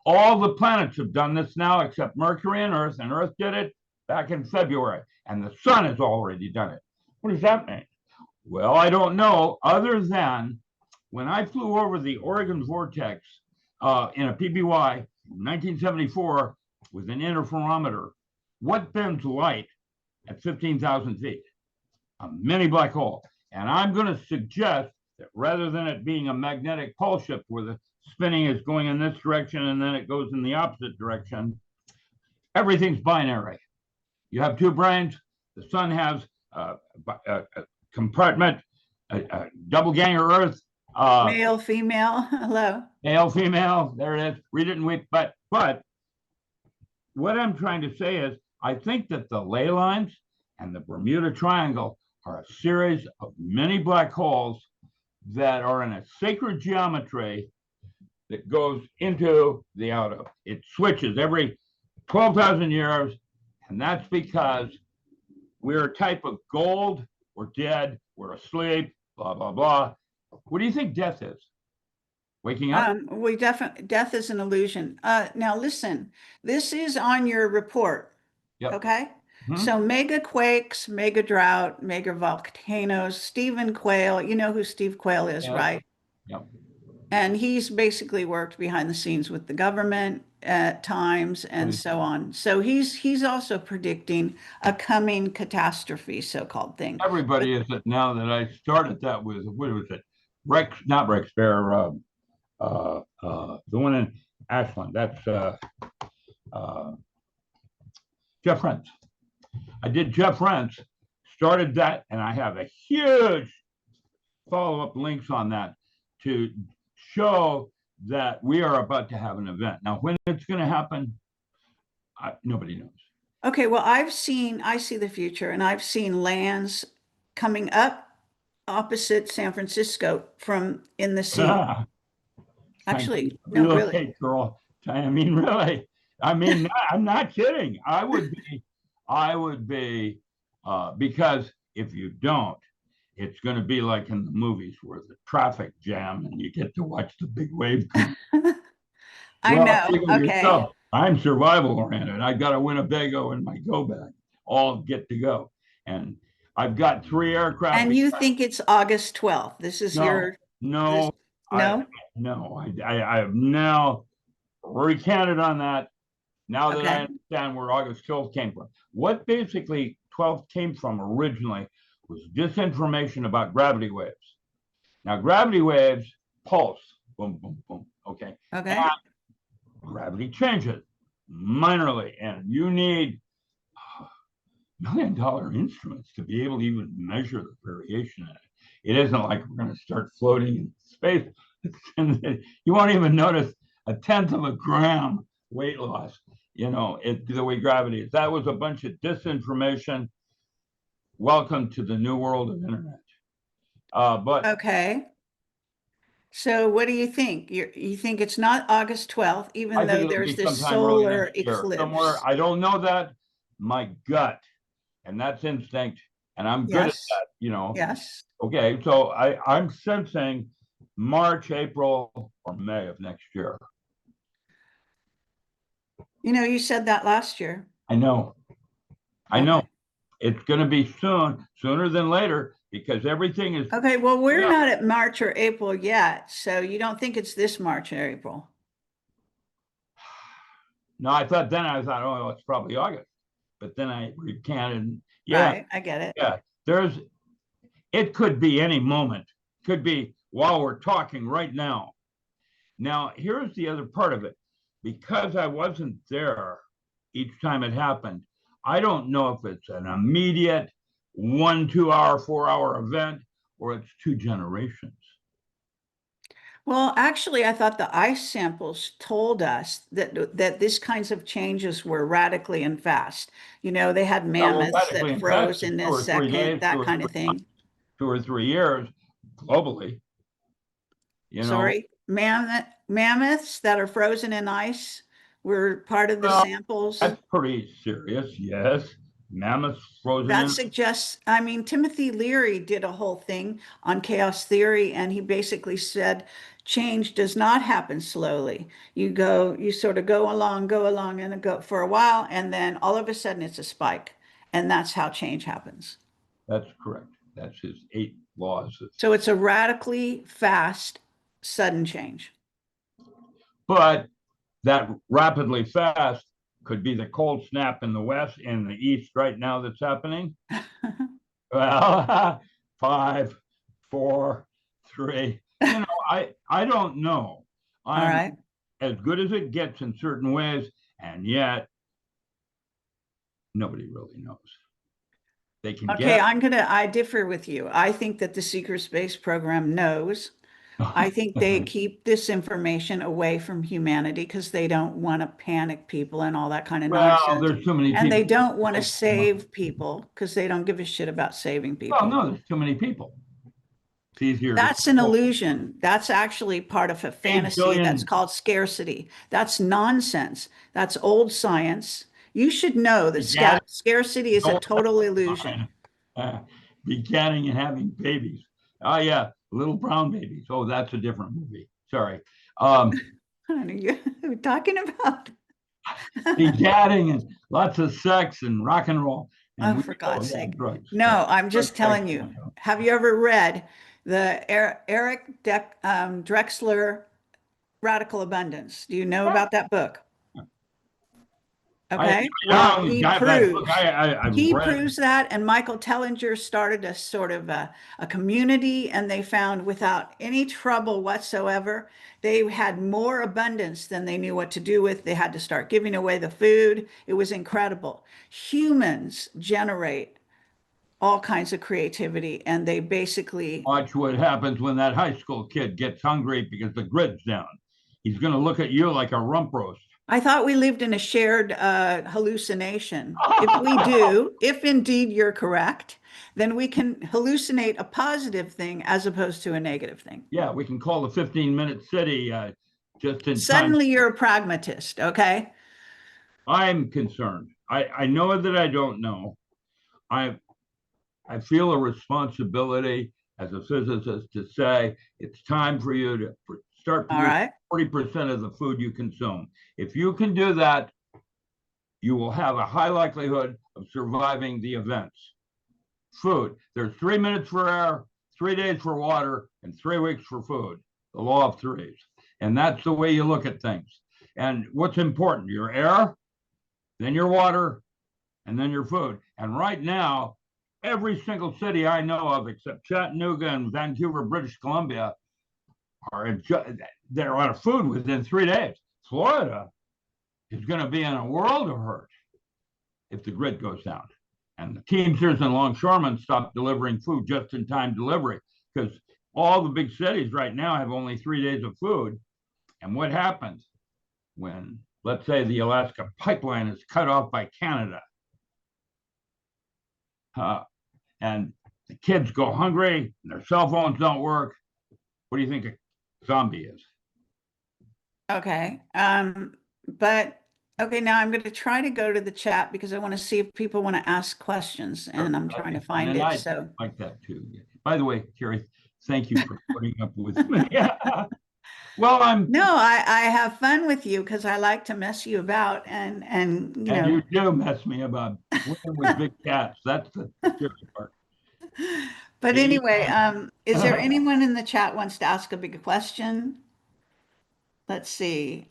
all the planets have done this now except Mercury and Earth Did it back in February, and the sun has already done it. What does that mean? Well, I don't know, other than when I flew over the Oregon vortex in a PBY in 1974 with an interferometer, what bends light at 15,000 feet? A mini black hole. And I'm going to suggest that rather than it being a magnetic pole shift where the spinning is going in this direction and then it goes in the opposite direction, everything's binary. You have two brains. The sun has a compartment, a double ganger Earth, Male, female, hello. male, female. There it is. Read it and weep. But what I'm trying to say is, I think that the ley lines and the Bermuda Triangle are a series of many black holes that are in a sacred geometry that goes into the outer. It switches every 12,000 years, and that's because we're a type of gold, we're dead, we're asleep, blah, blah, blah. What do you think death is? Waking up? We definitely, death is an illusion. Now listen, this is on your report, Yep. okay? Hmm? So mega quakes, mega drought, mega volcanoes, Stephen Quayle, you know who Steve Quayle is, Yes. right? Yep. And he's basically worked behind the scenes with the government at times and Please. so on. So he's also predicting a coming catastrophe, so-called thing. Everybody is it now that I started that with, what was it? Rex, not Rex Bear, the one in Ashland. That's Jeff Rentz. I did Jeff Rentz, started that, and I have a huge follow-up links on that to show that we are about to have an event. Now, when it's going to happen, nobody knows. Okay, well, I see the future and I've seen lands coming up opposite San Francisco from in the sea. Time to Actually, no, really. relocate, girl. I mean, really. I mean, I'm not kidding. I would be, because if you don't, it's going to be like in the movies where the traffic jam and you get to watch the big wave come. I Well, know. figure Okay. yourself. I'm survival oriented. I've got a Winnebago in my go bag, all get to go, and I've got 3 aircraft. And you think it's August 12th. This is No, your this no, I no? no, I have now recanted on that. Now that I Okay. understand where August 12th came from, what basically 12th came from originally was disinformation about gravity waves. Now, gravity waves pulse, boom, boom, boom. Okay, Okay. and gravity changes minorly, and you need $1 million instruments to be able to even measure the variation in it. It isn't like we're going to start floating in space. You won't even notice a tenth of a gram weight loss, the way gravity is. That was a bunch of disinformation. Welcome to the new world of internet. But Okay. So what do you think? You think it's not August 12th, even I think though it'll there's be this sometime early solar next year, somewhere. eclipse? I don't know that. My gut, and that's instinct, and I'm good at Yes. that. Yes. Okay, so I'm sensing March, April, or May of next year. You said that last year. I know. I know. Okay. It's going to be soon, sooner than later, because everything is. Okay, well, we're Yeah. not at March or April yet, so you don't think it's this March or April? No, I thought, oh, it's probably August. But then I recanted. Yeah, Right, I get it. yeah. It could be any moment. Could be while we're talking right now. Now, here's the other part of it. Because I wasn't there each time it happened, I don't know if it's an immediate 1, 2 hour, 4 hour event, or it's 2 generations. Well, actually, I thought the ice samples told us that these kinds of changes were radically and fast. They had Yeah, well, mammoths radically that and fast froze is in two a or three second, days, that kind of thing. 2 or 3 years globally. Sorry, mammoths that are frozen in ice were part of the Well, samples. that's pretty serious. Yes, mammoths frozen That in. suggests, I mean, Timothy Leary did a whole thing on chaos theory, and he basically said change does not happen slowly. You sort of go along, and go for a while, and then all of a sudden it's a spike. And that's how change happens. That's correct. That's his 8 laws. So it's a radically fast, sudden change. But that rapidly fast could be the cold snap in the west and the east right now that's happening. Well, 5, 4, 3. I don't know. All I'm right. as good as it gets in certain ways, and yet nobody really knows. They can Okay, guess. I differ with you. I think that the secret space program knows. I think they keep this information away from humanity because they don't want to panic people and all that kind of Well, nonsense. there's too many And they people. don't want to save people because they don't give a shit about saving Well, people. no, there's too many people. It's easier to That's an control. illusion. That's actually part of a 8 fantasy that's billion. called scarcity. That's nonsense. That's old science. You should know that Begat, scarcity is a total illusion. begatting and having babies. Oh yeah, little brown babies. Oh, that's a different movie. Sorry. Um, What are you talking about? begatting and lots of sex and rock and roll. And Oh, we, for oh God's yeah, sake. drugs. No, I'm Drugs, just sex, telling you. Have you ever read the Drexler Radical Abundance? Do you know about that book? I Okay. Well, young guy that book I've he read. proves that. And Michael Tellinger started a sort of a community, and they found without any trouble whatsoever, they had more abundance than they knew what to do with. They had to start giving away the food. It was incredible. Humans generate all kinds of creativity, and they basically, Watch what happens when that high school kid gets hungry because the grid's down. He's going to look at you like a rump roast. I thought we lived in a shared hallucination. If we do, if indeed you're correct, then we can hallucinate a positive thing as opposed to a negative thing. Yeah, we can call the 15-minute city just in time. Suddenly you're a pragmatist, okay? I'm concerned. I know that I don't know. I I feel a responsibility as a physicist to say it's time for you to start All producing right. 40% of the food you consume. If you can do that, you will have a high likelihood of surviving the events. Food. There's 3 minutes for air, 3 days for water, and 3 weeks for food. The law of threes. And that's the way you look at things. And what's important? Your air, then your water, and then your food. And right now, every single city I know of, except Chattanooga and Vancouver, British Columbia, they're out of food within 3 days. Florida is going to be in a world of hurt if the grid goes down. And the Teamsters and longshoremen stop delivering food just in time delivery because all the big cities right now have only 3 days of food. And what happens when, let's say, the Alaska pipeline is cut off by Canada? And the kids go hungry and their cell phones don't work. What do you think a zombie is? Okay. But okay, now I'm going to try to go to the chat because I want to see if people want to ask questions, and I'm trying to find And it. I So, like that too. By the way, Kerry, thank you for putting up with me. Well, no, I have fun with you because I like to mess you about, and and you do mess me about women with big cats. That's the scary part. But anyway, is there Yeah. anyone in the chat wants to ask a big question? Let's see.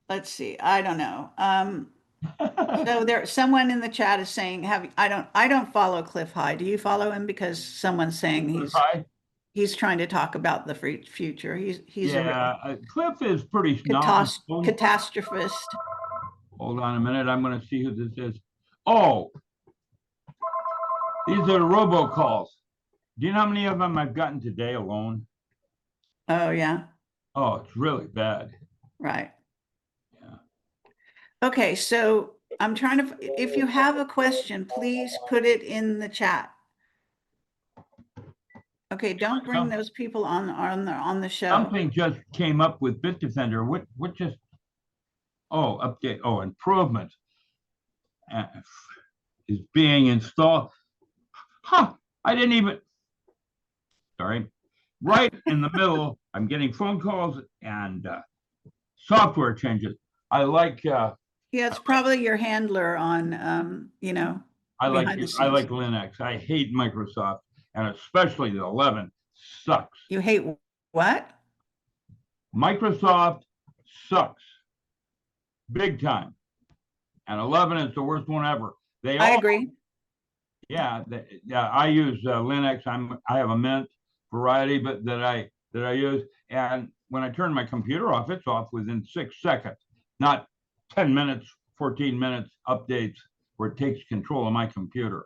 Let's see. I don't know. So there, someone in the chat is saying, I don't follow Cliff High. Do you follow him? Because someone's saying Hi. he's trying to talk about the future. He's a real Yeah, Cliff is pretty knowledgeable. catastrophist. Hold on a minute. I'm going to see who this is. Oh, these are robocalls. Do you know how many of them I've gotten today alone? Oh yeah, Oh, it's really bad. right. Yeah. Okay, so I'm trying to, if you have a question, please put it in the chat. Okay, don't bring those people on the show. Something just came up with Bitdefender. What just? Oh, update. Oh, improvement is being installed. Huh? I didn't even. Sorry. Right in the middle, I'm getting phone calls and software changes. I like. Yeah, it's probably your handler on, behind the I scenes. like Linux. I hate Microsoft, and especially the 11 sucks. You hate what? Microsoft sucks big time, and 11 is the worst one ever. They I all, agree. yeah. I use Linux. I have a Mint variety, but that I use, and when I turn my computer off, it's off within 6 seconds, not 10 minutes, 14 minutes updates where it takes control of my computer.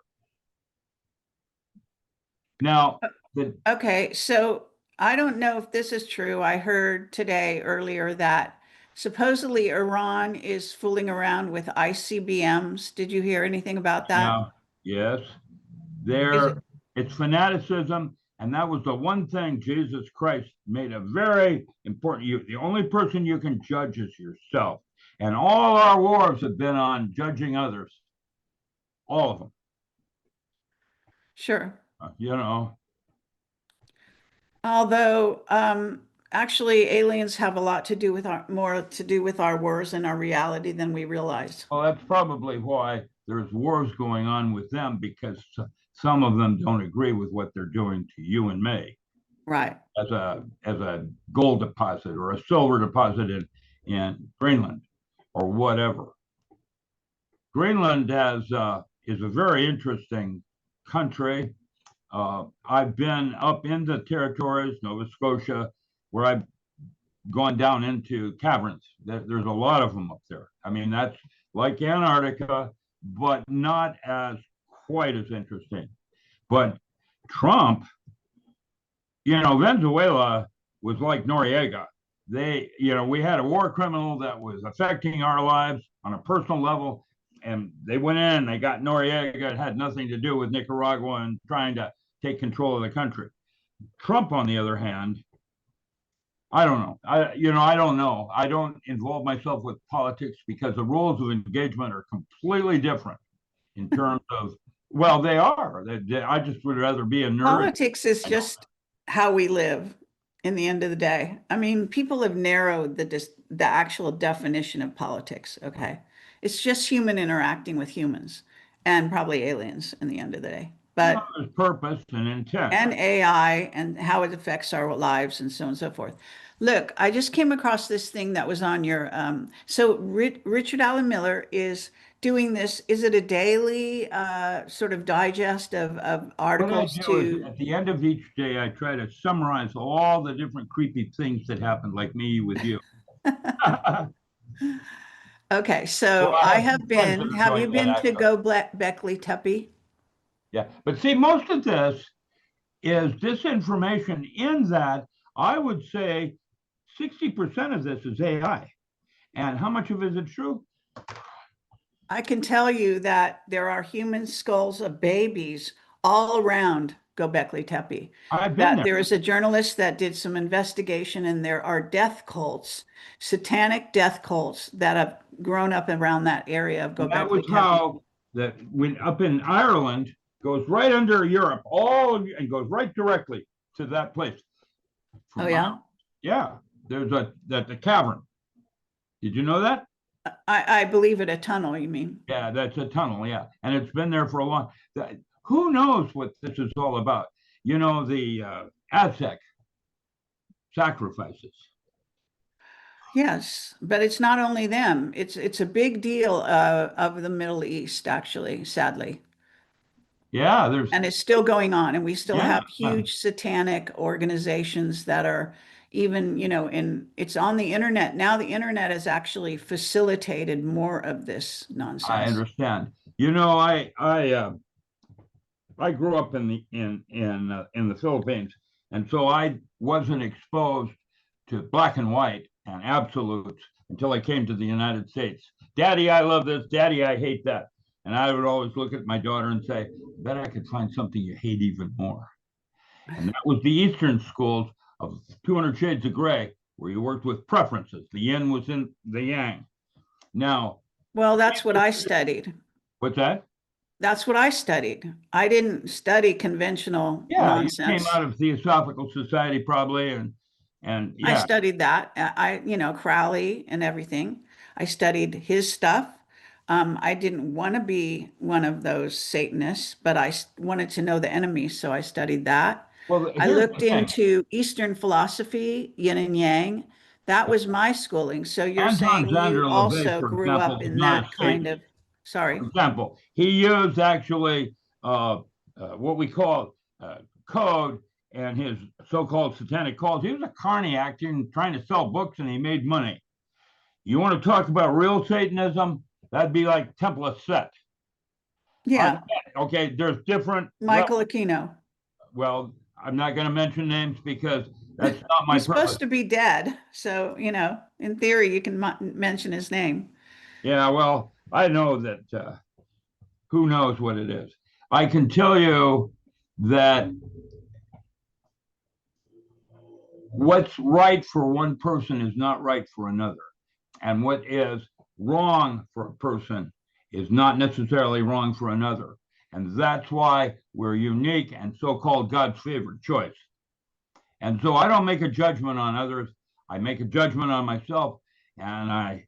Now, the Okay, so I don't know if this is true. I heard today earlier that supposedly Iran is fooling around with ICBMs. Did you hear anything about that? yeah, yes, Is there it it's fanaticism, and that was the one thing Jesus Christ made a very important. You, the only person you can judge is yourself, and all our wars have been on judging others, all of them. sure? You know, Although, actually, aliens have a lot to do with our more to do with our wars and our reality than we realize. well, that's probably why there's wars going on with them, because some of them don't agree with what they're doing to you and me Right. as a gold deposit or a silver deposit in Greenland or whatever. Greenland is a very interesting country. I've been up in the territories, Nova Scotia, where I've gone down into caverns. There's a lot of them up there. I mean, that's like Antarctica, but not as quite as interesting. But Trump, Venezuela was like Noriega. We had a war criminal that was affecting our lives on a personal level, and they went in and they got Noriega. It had nothing to do with Nicaragua and trying to take control of the country. Trump, on the other hand, I don't know. I don't know. I don't involve myself with politics because the rules of engagement are completely different in terms of, well, they are. I just would rather be a nerd. Politics is I don't. just how we live in the end of the day. I mean, people have narrowed the actual definition of politics, okay? It's just human interacting with humans and probably aliens in the end of the day. Well, But there's purpose and intent. and AI and how it affects our lives and so on and so forth. Look, I just came across this thing that was on your so Richard Allen Miller is doing this. Is it a daily sort of digest of What I articles do is to at the end of each day, I try to summarize all the different creepy things that happened, like me with you. Well, Okay, so I I have some have friends that been. are Have doing you that been to actually. Go Beckley Tuppy? Yeah. But see, most of this is disinformation in that I would say 60% of this is AI. And how much of it is true? I can tell you that there are human skulls of babies all around Göbekli Tepe. I've been That there. there is a journalist that did some investigation, and there are death cults, satanic death cults that have grown up around that area of And that was Göbekli Tepe. how that when up in Ireland goes right under Europe, and goes right directly to that place. Oh From yeah, yeah, there's the cavern. Did you know that? I believe it a tunnel. You mean? Yeah, that's a tunnel. Yeah, and it's been there for a long. Who knows what this is all about? The Aztec sacrifices. Yes, but it's not only them. It's a big deal of the Middle East, actually, sadly. Yeah, there's And it's still going on, and we still yeah. have huge satanic organizations that are even, it's on the internet. Now the internet has actually facilitated more of this I nonsense. understand. I grew up in the Philippines, and so I wasn't exposed to black and white and absolutes until I came to the United States. Daddy, I love this. Daddy, I hate that. And I would always look at my daughter and say, I bet I could find something you hate even more. And that was the Eastern schools of 200 Shades of Gray, where you worked with preferences. The yin was in the yang. Now, Well, that's what I studied. what's that? That's what I studied. I didn't study conventional Yeah, you came nonsense. out of Theosophical Society probably, and I yeah, studied that. Crowley and everything. I studied his stuff. I didn't want to be one of those Satanists, but wanted to know the enemy, so I studied that. Well, I here's looked the thing. into Eastern philosophy, yin and yang. That was my schooling. So you're Anton saying you Zander LaVey, also for grew example, up was in not a that kind Satanist. of, sorry. For example, he used actually what we call code and his so-called satanic calls. He was a carny actor and trying to sell books, and he made money. You want to talk about real Satanism? That'd be like Temple of Set. Yeah, Okay, there's different Michael levels. Aquino. Well, I'm not going to mention names because that's not my He's purpose. supposed to be dead. So, in theory, you can mention his name. Yeah, well, I know that who knows what it is. I can tell you that what's right for one person is not right for another. And what is wrong for a person is not necessarily wrong for another. And that's why we're unique and so-called God's favorite choice. And so I don't make a judgment on others. I make a judgment on myself. And I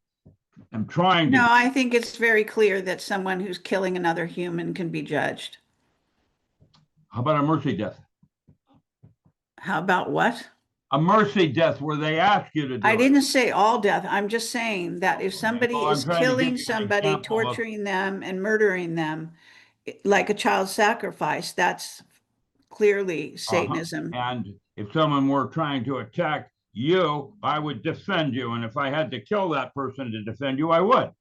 am trying No, to. I think it's very clear that someone who's killing another human can be judged. How about a mercy death? How about what? A mercy death where they ask you to I do it. didn't say all death. I'm just saying that if Okay. somebody Well, I'm is trying to give killing you an somebody, example of. torturing them, and murdering them, like a child sacrifice, that's clearly Satanism. And if someone were trying to attack you, I would defend you. And if I had to kill that person to defend you, I would.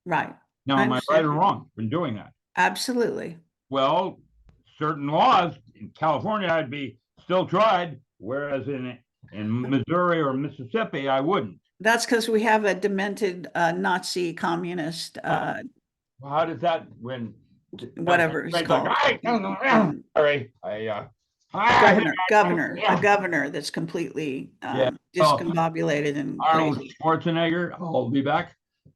Right. Now, I am I right understand. or wrong in doing that? Absolutely. Well, certain laws in California, I'd be still tried, whereas in Missouri or Mississippi, I wouldn't. That's because we have a demented Nazi communist, Well, how does that when whatever he's like, called, sorry, a governor that's completely yeah. discombobulated and Arnold crazy. Schwarzenegger, I'll be back.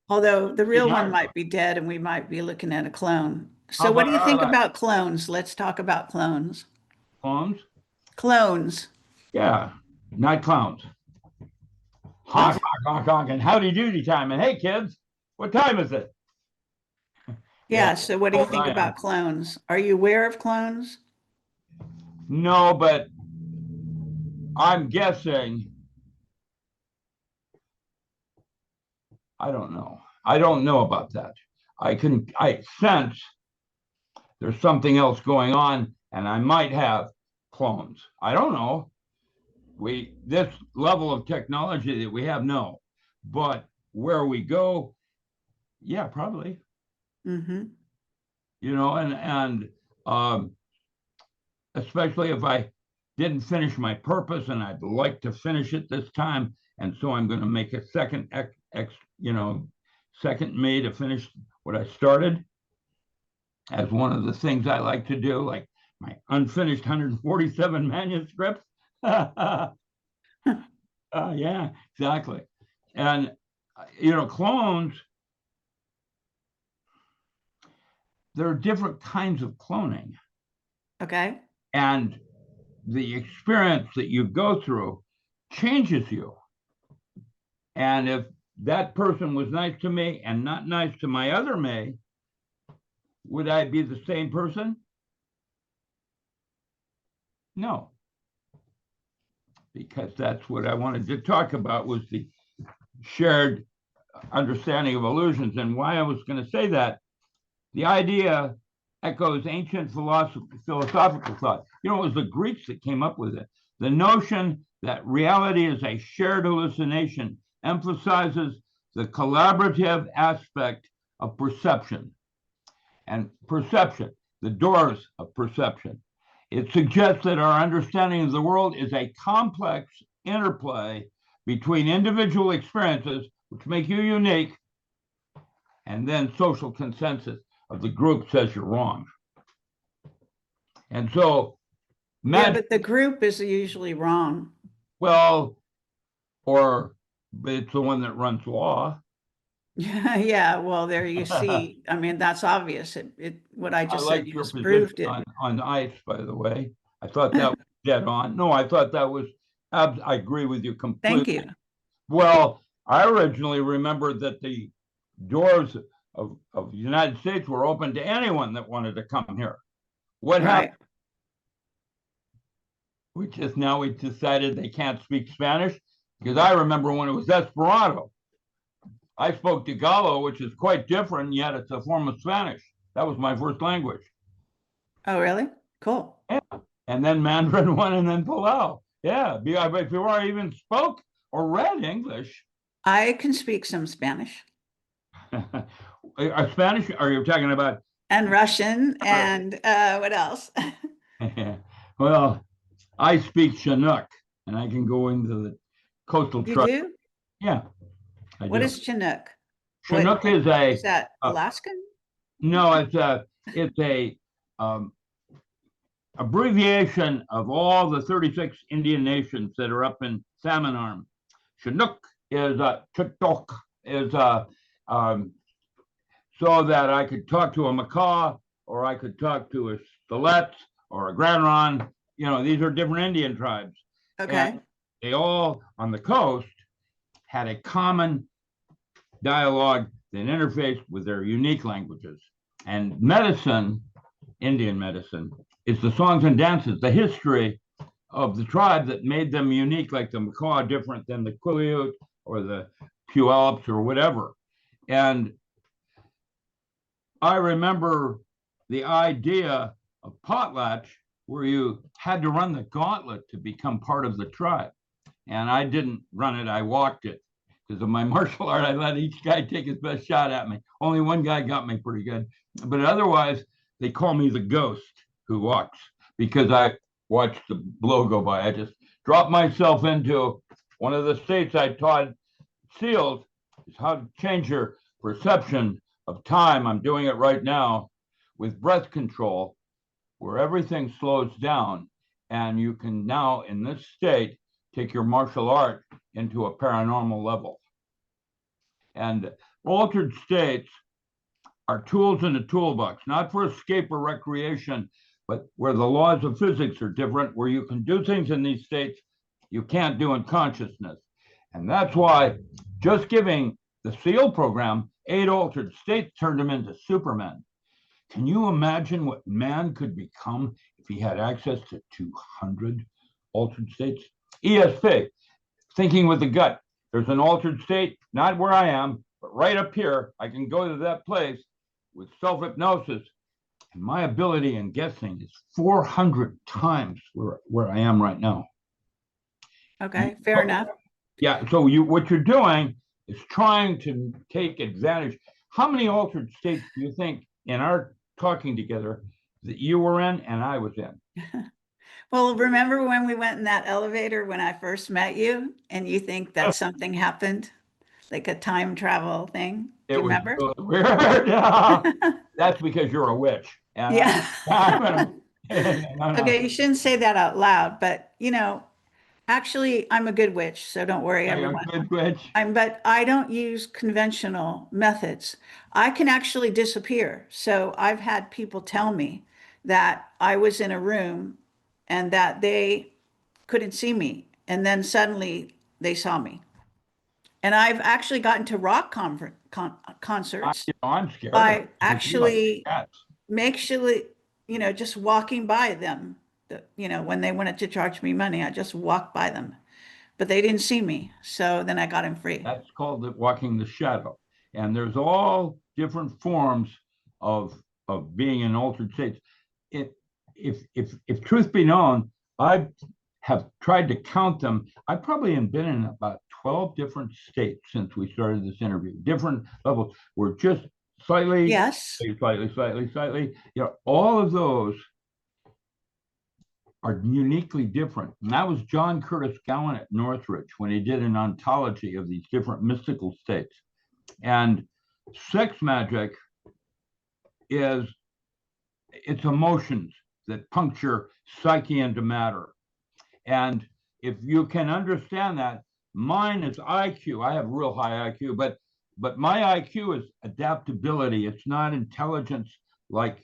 Although the real one might be dead and we might be looking at a clone. How So what about do you think about clones? Let's talk about clones. clones? Clones. Yeah, not clowns. Honk, What? honk, honk, honk, and howdy doody time. And hey, kids, what time is it? Yeah, Yeah, so what do you think I am. about clones? Are you aware of clones? No, but I'm guessing. I don't know. I don't know about that. I sense there's something else going on, and I might have clones. I don't know. This level of technology that we have, no. But where we go, yeah, probably. Mm-hmm. And especially if I didn't finish my purpose, and I'd like to finish it this time, and so I'm going to make a second me to finish what I started as one of the things I like to do, like my unfinished 147 manuscripts. Yeah, exactly. And clones, there are different kinds of cloning. Okay. And the experience that you go through changes you. And if that person was nice to me and not nice to my other me, would I be the same person? No. Because that's what I wanted to talk about, was the shared understanding of illusions. And why I was going to say that, the idea echoes ancient philosophical thought. It was the Greeks that came up with it. The notion that reality is a shared hallucination emphasizes the collaborative aspect of perception. And perception, the doors of perception. It suggests that our understanding of the world is a complex interplay between individual experiences, which make you unique, and then social consensus of the group says you're wrong. And so, Yeah, but the group is usually wrong. Well, or it's the one that runs law. Yeah, well, there you see. I mean, that's obvious. What I just said, you your just proved it. on ICE, by the way. I thought that was dead on. No, I thought that was, I agree with you completely. Thank you. Well, I originally remembered that the doors of the United States were open to anyone that wanted to come here. What Right. happened? We decided they can't speak Spanish, because I remember when it was Esperanto. I spoke Tagalog, which is quite different, yet it's a form of Spanish. That was my first language. Oh, really? Cool. Yeah. And then Mandarin one, and then Palau. Yeah, before I even spoke or read English. I can speak some Spanish Spanish? Are you talking about? and Russian and what else? Well, I speak Chinook, and I can go into the coastal You tribe. do? Yeah, I What do. is Chinook? Chinook What is is that? uh, Alaskan? no, it's a um, abbreviation of all the 36 Indian nations that are up in Salmon Arm. Chinook is Chitok is so that I could talk to a macaw, or I could talk to a Stiletz or a Grand Ron. These are different Indian tribes. Okay. And they all on the coast had a common dialogue that interfaced with their unique languages. And medicine, Indian medicine, is the songs and dances, the history of the tribe that made them unique, like the macaw different than the Quileute or the Puyallups or whatever. And I remember the idea of potlatch, where you had to run the gauntlet to become part of the tribe. And I didn't run it, I walked it. Because of my martial art, I let each guy take his best shot at me. Only one guy got me pretty good. But otherwise, they call me the ghost who walks, because I watched the blow go by. I just dropped myself into one of the states I taught SEALs, is how to change your perception of time. I'm doing it right now with breath control, where everything slows down, and you can now, in this state, take your martial art into a paranormal level. And altered states are tools in the toolbox, not for escape or recreation, but where the laws of physics are different, where you can do things in these states you can't do in consciousness. And that's why just giving the SEAL program 8 altered states turned him into Superman. Can you imagine what man could become if he had access to 200 altered states? ESP, thinking with the gut. There's an altered state, not where I am, but right up here. I can go to that place with self-hypnosis, and my ability in guessing is 400 times where I am right now. Okay, fair enough. Yeah, so what you're doing is trying to take advantage. How many altered states do you think in our talking together that you were in and I was in? Well, remember when we went in that elevator when I first met you and you think that something happened, like a time travel thing? Do It you was remember? really weird. That's because you're a witch. And Yeah. I'm Okay, you shouldn't say that out loud, but actually, I'm a good witch, so don't worry, a everyone. good witch. But I don't use conventional methods. I can actually disappear. So I've had people tell me that I was in a room and that they couldn't see me, and then suddenly they saw me. And I've actually gotten to concerts I'm scared of by it because you like actually cats. actually, just walking by them. When they wanted to charge me money, I just walked by them, but they didn't see me. So then I got him free. That's called walking the shadow. And there's all different forms of being in altered states. It, if truth be known, I have tried to count them. I've probably been in about 12 different states since we started this interview. Different levels. We're just slightly, Yes. slightly. All of those are uniquely different. And that was John Curtis Gowan at Northridge when he did an ontology of these different mystical states. And sex magic it's emotions that puncture psyche into matter. And if you can understand that, mine is IQ. I have real high IQ, but my IQ is adaptability. It's not intelligence like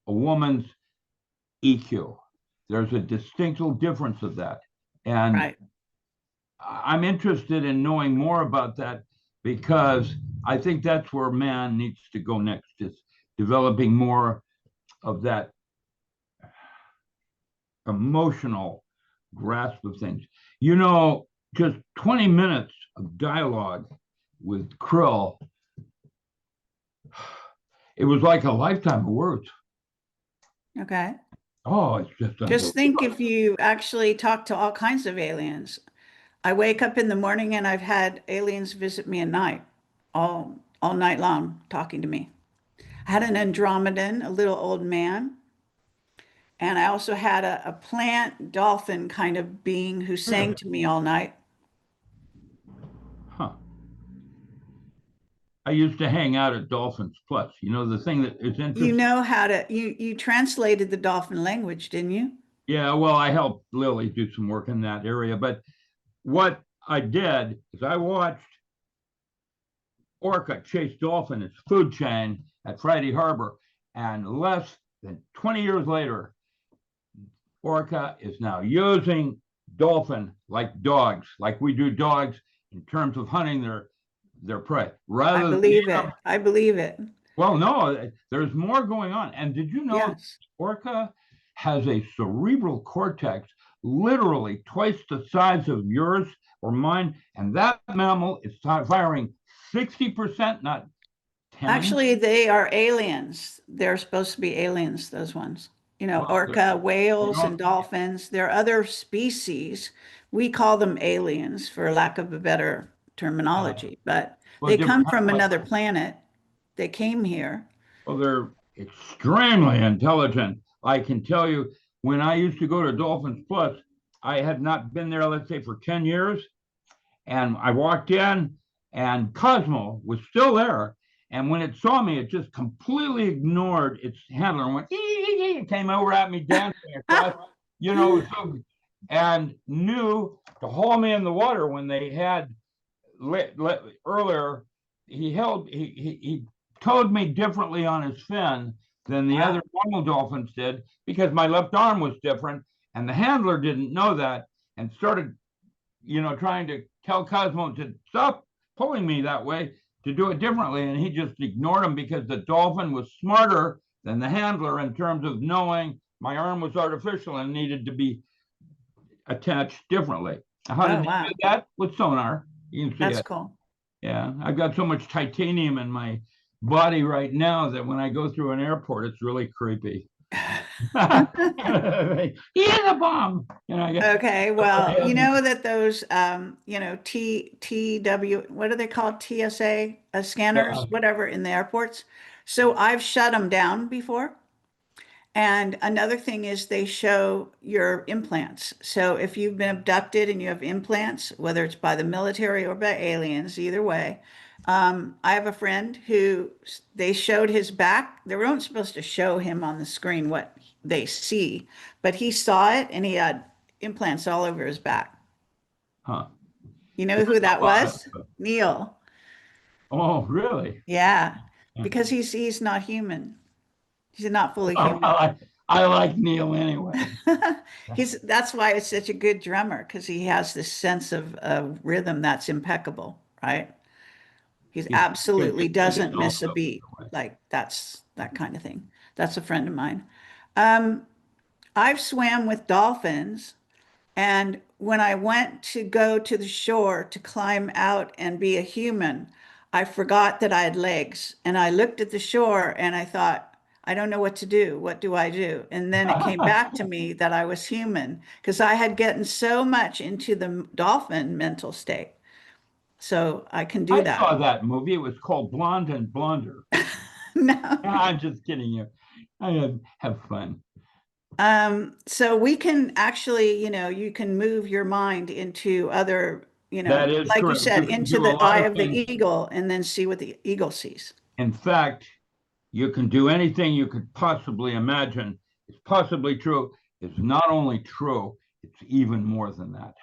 a woman's EQ. There's a distinctive difference of that. And Right. I'm interested in knowing more about that. because I think that's where man needs to go next, is developing more of that emotional grasp of things. You know, just 20 minutes of dialogue with Krill, it was like a lifetime of words. Okay. Oh, it's just Just unbelievable. think if you actually talk to all kinds of aliens. I wake up in the morning and I've had aliens visit me at night, all night long, talking to me. I had an Andromedan, a little old man, and I also had a plant dolphin kind of being who sang Really? to me all night. Huh. I used to hang out at Dolphins Plus. You know, the thing that is You interesting. know how to you translated the dolphin language, didn't you? Yeah, well, I helped Lily do some work in that area. But what I did is I watched orca chase dolphin its food chain at Friday Harbor. And less than 20 years later, orca is now using dolphin like dogs, like we do dogs in terms of hunting their prey, I rather than believe it. I believe it. well, no, there's more going on. And did you know Yes. orca has a cerebral cortex literally twice the size of yours or mine, and that mammal is firing 60%, not 10. Actually, they are aliens. They're supposed to be aliens, those ones. You know, Well, orca, you whales, know, and dolphins. They're other species. We call them aliens for lack of a better terminology, but well, they different, come from another planet. They came here. well, they're extremely intelligent. I can tell you, when I used to go to Dolphins Plus, I had not been there, let's say, for 10 years. And I walked in, and Cosmo was still there. And when it saw me, it just completely ignored its handler and went, it came over at me, dancing across, so, and knew to haul me in the water when they had earlier. He towed me differently on his fin than the Wow. other normal dolphins did, because my left arm was different, and the handler didn't know that, and started trying to tell Cosmo to stop pulling me that way, to do it differently. And he just ignored him because the dolphin was smarter than the handler in terms of knowing my arm was artificial and needed to be attached differently. How Oh, did he wow. do that? With sonar. You can see That's it. cool. Yeah. I've got so much titanium in my body right now that when I go through an airport, it's really creepy. He is a bomb. I get Okay, well, you know that those, what are they called? TSA scanners, yeah. whatever, in the airports. So I've shut them down before. And another thing is they show your implants. So if you've been abducted and you have implants, whether it's by the military or by aliens, either way, I have a friend who they showed his back. They weren't supposed to show him on the screen what they see, but he saw it and he had implants all over his back. Huh. You know who that was? Neil. Oh, really? Yeah, because he's not human. He's not fully Well, human. I like Neil anyway. That's why it's such a good drummer because he has this sense of rhythm that's impeccable, right? He's He's good absolutely musician doesn't miss a also. beat. Like that's that kind of thing. That's a friend of mine. Um, I've swam with dolphins, and when I went to go to the shore to climb out and be a human, I forgot that I had legs. And I looked at the shore and I thought, I don't know what to do. What do I do? And then it came back to me that I was human because I had gotten so much into the dolphin mental state. So I can do I that. saw that movie. It was called Blonde and Blonder. No. I'm just kidding you. I have fun. So we can actually, you can move your mind into other, That is like you correct. You said, can into do a the lot eye of of the things. eagle and then see what the eagle sees. In fact, you can do anything you could possibly imagine. It's possibly true. It's not only true, it's even more than that.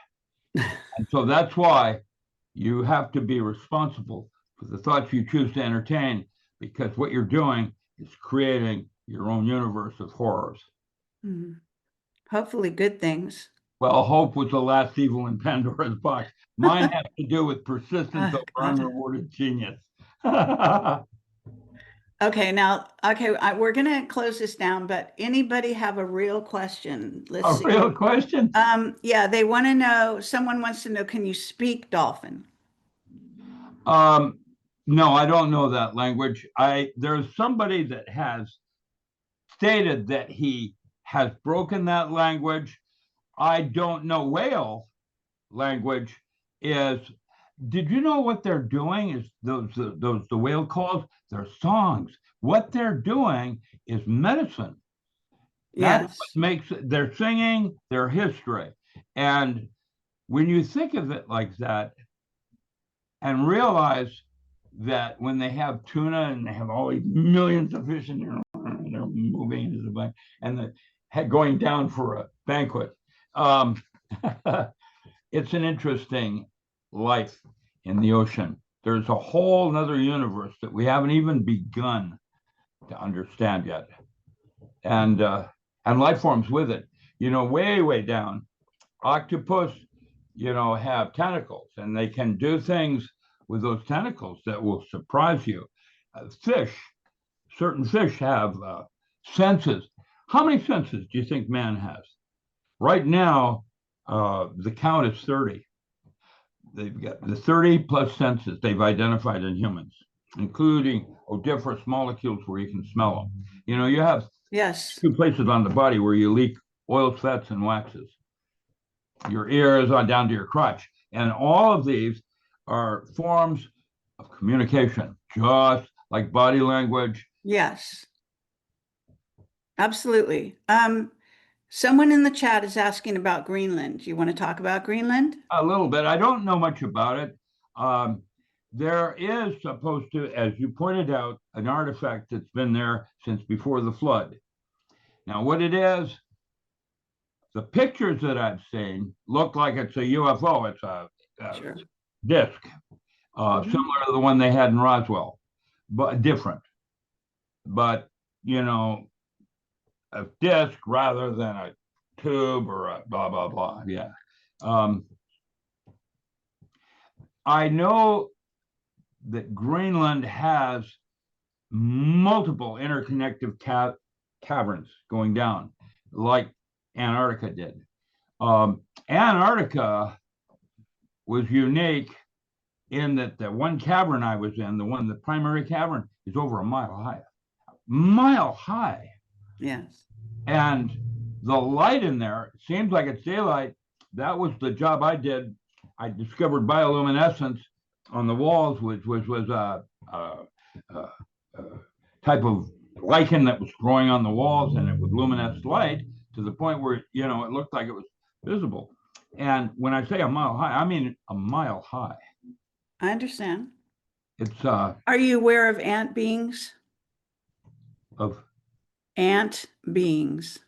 And so that's why you have to be responsible for the thoughts you choose to entertain, because what you're doing is creating your own universe of horrors. Mhm. Hopefully good things. Well, hope was the last evil in Pandora's box. Mine has to do with persistence over God. unrewarded genius. A Okay, now, okay, we're gonna close this down, but anybody have a real question? Let's see. real question? Yeah, they want to know, someone wants to know, can you speak Dolphin? Um, no, I don't know that language. There's somebody that has stated that he has broken that language. I don't know. Whale language is. Did you know what they're doing? Is those the whale calls? They're songs. What they're doing is medicine. That's what Yes, makes they're singing their history. And when you think of it like that and realize that when they have tuna and they have all these millions of fish in there, and they're moving into the bank and the head going down for a banquet. Um, it's an interesting life in the ocean. There's a whole other universe that we haven't even begun to understand yet, and life forms with it. Way down, octopus, have tentacles, and they can do things with those tentacles that will surprise you. Fish, certain fish have senses. How many senses do you think man has? Right now, the count is 30. They've got the 30 plus senses they've identified in humans, including odoriferous molecules where you can smell them. You have yes, two places on the body where you leak oils, fats, and waxes. Your ears on down to your crotch. And all of these are forms of communication, just like body language. yes, absolutely. Someone in the chat is asking about Greenland. Do you want to talk about Greenland? A little bit. I don't know much about it. Um, there is supposed to, as you pointed out, an artifact that's been there since before the flood. Now, what it is, the pictures that I've seen look like it's a UFO. It's a Sure. disc, Mhm. similar to the one they had in Roswell, but different. But, you know, a disc rather than a tube or a blah, blah, blah. Yeah. Um, I know that Greenland has multiple interconnective caverns going down, like Antarctica did. Antarctica was unique in that the one cavern I was in, the primary cavern, is over a mile high. Mile high. Yes. And the light in there seems like it's daylight. That was the job I did. I discovered bioluminescence on the walls, which was a type of lichen that was growing on the walls, and it would luminesce light to the point where it looked like it was visible. And when I say a mile high, I mean a mile high. I understand. It's Are you aware of ant beings? of Ant beings.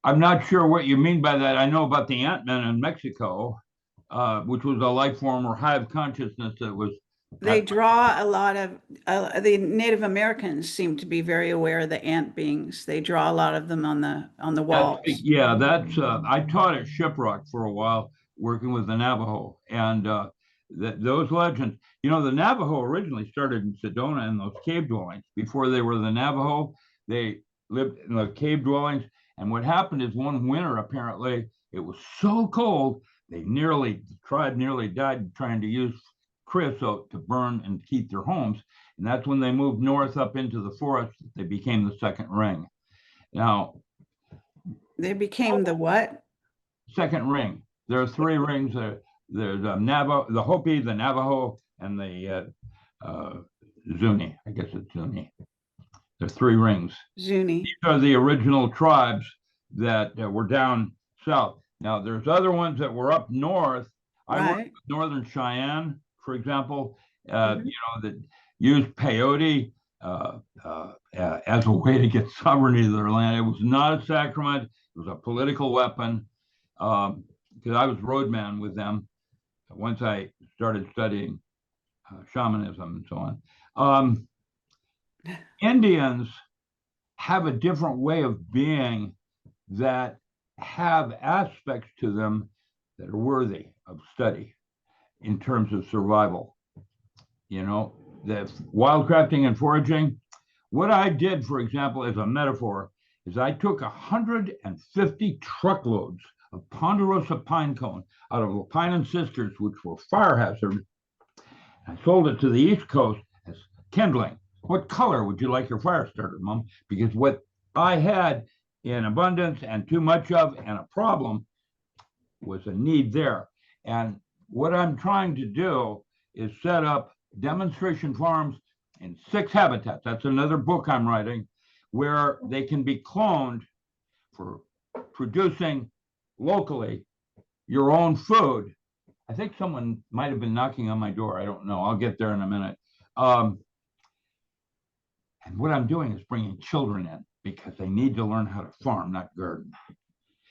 I'm not sure what you mean by that. I know about the Ant-Man in Mexico, which was a life form or hive consciousness that was They that. draw a lot of, the Native Americans seem to be very aware of the ant beings. They draw a lot of them on the walls. Yeah, that's I taught at Shiprock for a while, working with the Navajo, and those legends. The Navajo originally started in Sedona in those cave dwellings. Before they were the Navajo, they lived in the cave dwellings. And what happened is one winter, apparently, it was so cold the tribe nearly died trying to use creosote to burn and keep their homes. And that's when they moved north up into the forest. They became the second ring. Now, They became the what? second ring. There are three rings. There's Navajo, the Hopi, the Navajo, and the Zuni. I guess it's Zuni. There's three rings. Zuni. These are the original tribes that were down south. Now, there's other ones that were up north. I worked Right. with Northern Cheyenne, for example, Mhm. that used peyote as a way to get sovereignty of their land. It was not a sacrament. It was a political weapon because I was roadman with them once I started studying shamanism and so on. Indians have a different way of being that have aspects to them that are worthy of study in terms of survival. You know, the wildcrafting and foraging. What I did, for example, as a metaphor, is I took 150 truckloads of ponderosa pine cone out of Lapine and Sisters, which were fire hazard. I sold it to the East Coast as kindling. What color would you like your fire starter, Mom? Because what I had in abundance and too much of and a problem was a need there. And what I'm trying to do is set up demonstration farms in 6 habitats. That's another book I'm writing where they can be cloned for producing locally your own food. I think someone might have been knocking on my door. I don't know. I'll get there in a minute. And what I'm doing is bringing children in because they need to learn how to farm, not garden.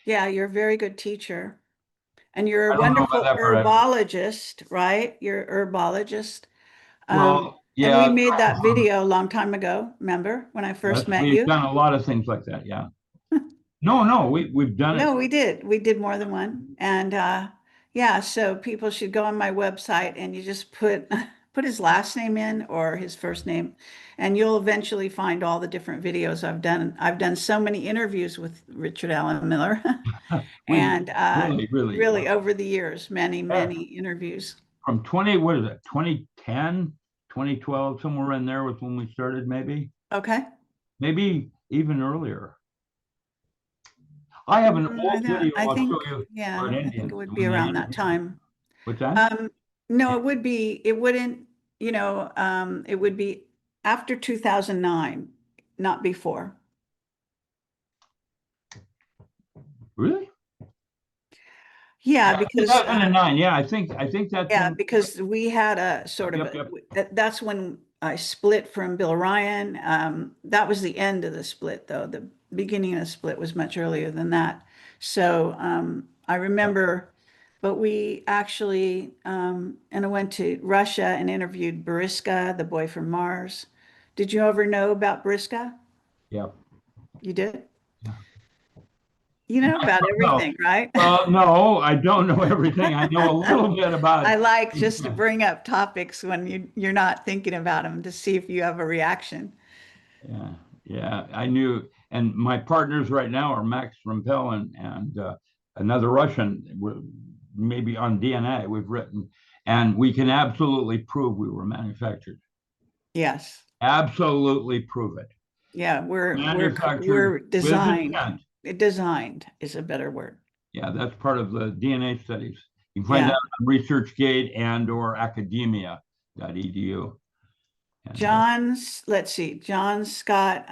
Yeah, you're a very good teacher. And you're a I don't know about wonderful that, but herbologist, right? You're a herbologist. well, And we yeah, made that video a long time ago, remember, when I yes, first met we've you? done a lot of things like that. Yeah. No, we've done it. No, we did. We did more than one. And yeah, so people should go on my website and you just put put his last name in or his first name, and you'll eventually find all the different videos I've done. I've done so many interviews with Richard Allen Miller We and really really over the years, many, yeah, many interviews. from 20, what is it, 2010, 2012, somewhere in there was when we started, Okay. maybe even earlier. I have an old video I I'll show think, you yeah, about I think it Indians would be when they around that interviewed them. time. What's that? Um, no, it wouldn't, it would be after 2009, not before. Really? Yeah, Yeah, because 2009. Yeah, I think that's yeah, when. because we had a Yep, sort of yep, yep. that's when I split from Bill Ryan. That was the end of the split, though. The beginning of the split was much earlier than that. So I Yep. remember, but we actually, and I went to Russia and interviewed Boriska, the boy from Mars. Did you ever know about Boriska? Yeah. You did? Yeah. You know about No, everything, right? well, no, I don't know everything. I know a little bit about. I like just to bring up topics when you're not thinking about them to see if you have a reaction. Yeah, yeah, I knew. And my partners right now are Max Rampel and another Russian, maybe on DNA we've written, and we can absolutely prove we were manufactured. Yes. Absolutely prove it. Yeah, we're Manufactured with designed. intent. Designed is a better word. Yeah, that's part of the DNA studies. You can find Yeah. that on ResearchGate and or academia.edu. And Let's see, John Scott,